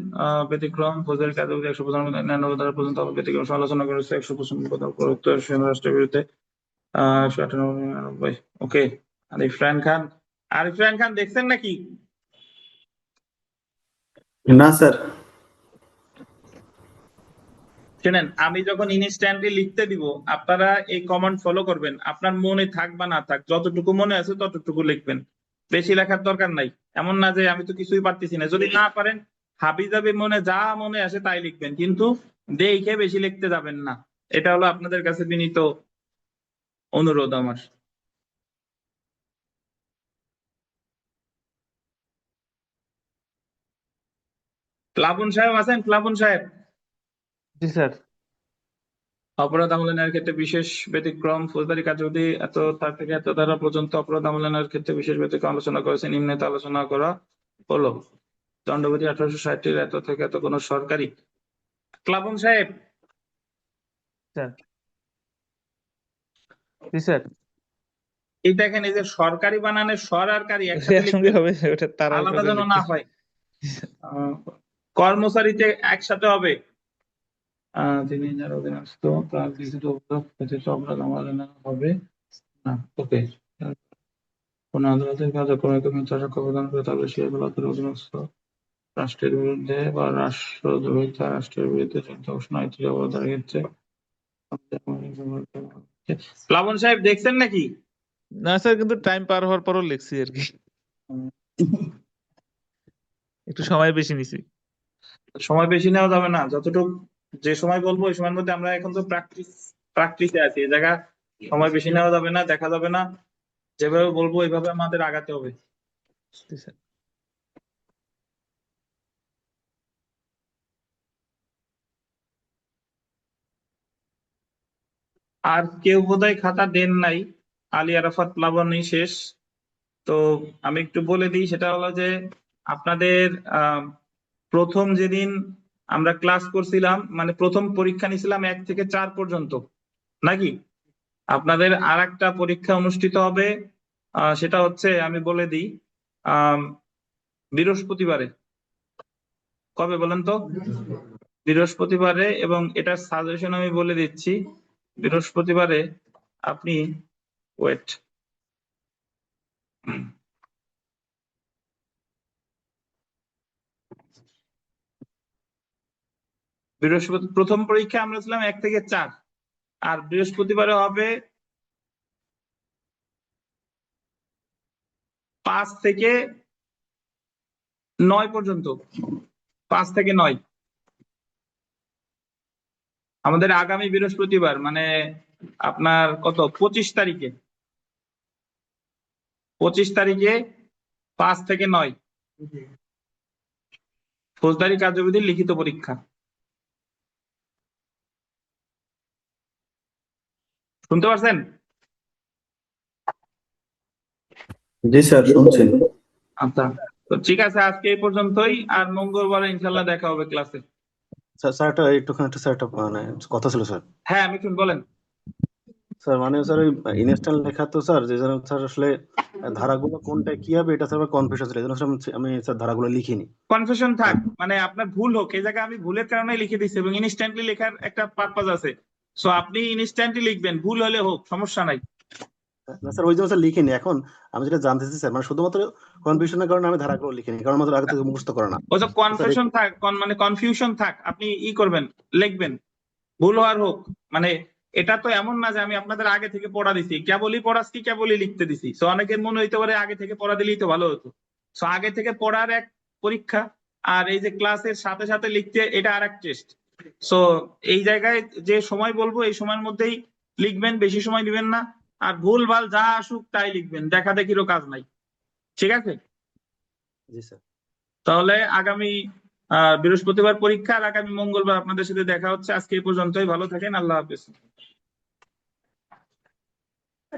ব্যতিক্রম ফৌজদারি কার্যবিধি 195 ধারা পর্যন্ত ব্যতিক্রম সমালোচনা করেছে 195 রাষ্ট্রের বিরুদ্ধে 198। ওকে, আরিফ রায়হান খান। আরিফ রায়হান খান দেখছেন নাকি? না স্যার। শুনেন, আমি যখন ইনস্ট্যান্টলি লিখতে দিব আপনারা এই কমান্ড ফলো করবেন। আপনার মনে থাক বা না থাক, যতটুকু মনে আছে ততটুকু লিখবেন, বেশি লেখার দরকার নাই। এমন না যে আমি তো কিছুই পারতেছি না। যদি না পারেন হাবি যাবে মনে যা মনে আসে তাই লিখবেন, কিন্তু দেখে বেশি লিখতে যাবেন না। এটা হলো আপনাদের কাছে বিনীত অনুরোধ আমার। প্লাবন সাহেব আছেন? প্লাবন সাহেব। জি স্যার। অপরাধ আমলের ক্ষেত্রে বিশেষ ব্যতিক্রম ফৌজদারি কার্যবিধি এত তার থেকে এত ধারা পর্যন্ত অপরাধ আমলের ক্ষেত্রে বিশেষ ব্যতিক্রম আলোচনা করেছে। নিম্নে আলোচনা করা হলো দণ্ডবিধি 1860 এত থেকে এত কোন সরকারি। প্লাবন সাহেব। স্যার। জি স্যার। এই দেখেন, এই যে সরকারি বানানে সর আর কারি একসাথে একসঙ্গে লিখবেন, হবে, ওটা তারা আলাদা করে যেন লিখতে। না হয়। কর্মচারীতে একসাথে হবে। তিনি যার অধীনস্থ তার লিখিত অভিযোগ ব্যতীত অপরাধ আমলে হবে না। ওকে, কোন আদালতের কার্যক্রমে সাক্ষ্য প্রদান করে তাহলে সে আদালতের অধীনস্থ রাষ্ট্রের বিরুদ্ধে বা রাষ্ট্রদ্রোহিতা রাষ্ট্রের বিরুদ্ধে নৈতিক অবদানের ক্ষেত্রে। প্লাবন সাহেব দেখছেন নাকি? না স্যার, কিন্তু টাইম পার হওয়ার পরও লিখছি আর কি, একটু সময় বেশি নিছি। সময় বেশি নেওয়া যাবে না। যতটুকু যে সময় বলবো ওই সময়ের মধ্যে, আমরা এখন তো প্র্যাকটিসে আছি, এই জায়গা সময় বেশি নেওয়া যাবে না, দেখা যাবে না। যেভাবে বলবো ওইভাবে আমাদের আগাতে হবে। জি স্যার। আর কেউ বোধহয় খাতা দেন নাই, আলী আরাফাত প্লাবনী শেষ। তো আমি একটু বলে দিই, সেটা হলো যে আপনাদের প্রথম যেদিন আমরা ক্লাস করছিলাম, মানে প্রথম পরীক্ষা নিছিলাম 1 থেকে 4 পর্যন্ত, নাকি? আপনাদের আর একটা পরীক্ষা অনুষ্ঠিত হবে, সেটা হচ্ছে আমি বলে দিই বৃহস্পতিবারে। কবে বলেন তো? বৃহস্পতিবারে। এবং এটার সাজেশন আমি বলে দিচ্ছি। বৃহস্পতিবারে আপনি ওয়েট, বৃহস্পতি প্রথম পরীক্ষা আমরা ছিলাম 1 থেকে 4, আর বৃহস্পতিবারে হবে 5 থেকে 9 পর্যন্ত। 5 থেকে 9 আমাদের আগামী বৃহস্পতিবার, মানে আপনার কত 25 তারিখে, 25 তারিখে 5 থেকে 9 ফৌজদারি কার্যবিধির লিখিত পরীক্ষা। শুনতে পারছেন? জি স্যার, শুনছেন। আচ্ছা, তো ঠিক আছে, আজকে এই পর্যন্তই। আর মঙ্গলবার ইনশাল্লাহ দেখা হবে ক্লাসে। স্যার স্যার একটুখানি স্যার একটা মানে কথা ছিল স্যার। হ্যাঁ মিঠুন বলেন। স্যার মানে স্যার ওই ইনস্ট্যান্ট লেখা তো স্যার, যে জন্য স্যার আসলে ধারাগুলো কোনটা কি হবে এটা স্যার কনফিউশন ছিল, এই জন্য স্যার আমি স্যার ধারাগুলো লিখিনি। কনফিউশন থাক, মানে আপনার ভুল হোক, এই জায়গায় আমি ভুলের কারণে লিখে দিচ্ছি, এবং ইনস্ট্যান্টলি লেখার একটা পারপাস আছে। সো আপনি ইনস্ট্যান্টলি লিখবেন, ভুল হলে হোক, সমস্যা নাই। না স্যার, ওই জন্য স্যার লিখিনি। এখন আমি যেটা জানতেছি স্যার, মানে শুধুমাত্র কনফিউশনের কারণে আমি ধারাগুলো লিখিনি, কারণ আমাদের আগে থেকে মুখস্থ করা না। ওই যে স্যার কনফিউশন থাক, মানে কনফিউশন থাক, আপনি করবেন, লিখবেন, ভুল হওয়ার হোক। মানে এটা তো এমন না যে আমি আপনাদের আগে থেকে পড়া দিছি, কেবলই পড়াচ্ছি, কেবলই লিখতে দিছি। সো অনেকের মনে হইতে পারে আগে থেকে পড়া দিলেই তো ভালো হতো। সো আগে থেকে পড়ার এক পরীক্ষা, আর এই যে ক্লাসের সাথে সাথে লিখতে, এটা আর এক টেস্ট। সো এই জায়গায় যে সময় বলবো এই সময়ের মধ্যেই লিখবেন, বেশি সময় দিবেন না। আর ভুল ভাল যা আসুক তাই লিখবেন, দেখা দেখিরও কাজ নাই। ঠিক আছে? জি স্যার। তাহলে আগামী বৃহস্পতিবার পরীক্ষা, আর আগামী মঙ্গলবার আপনাদের সাথে দেখা হচ্ছে। আজকে এই পর্যন্তই, ভালো থাকেন, আল্লাহ হাফেজ।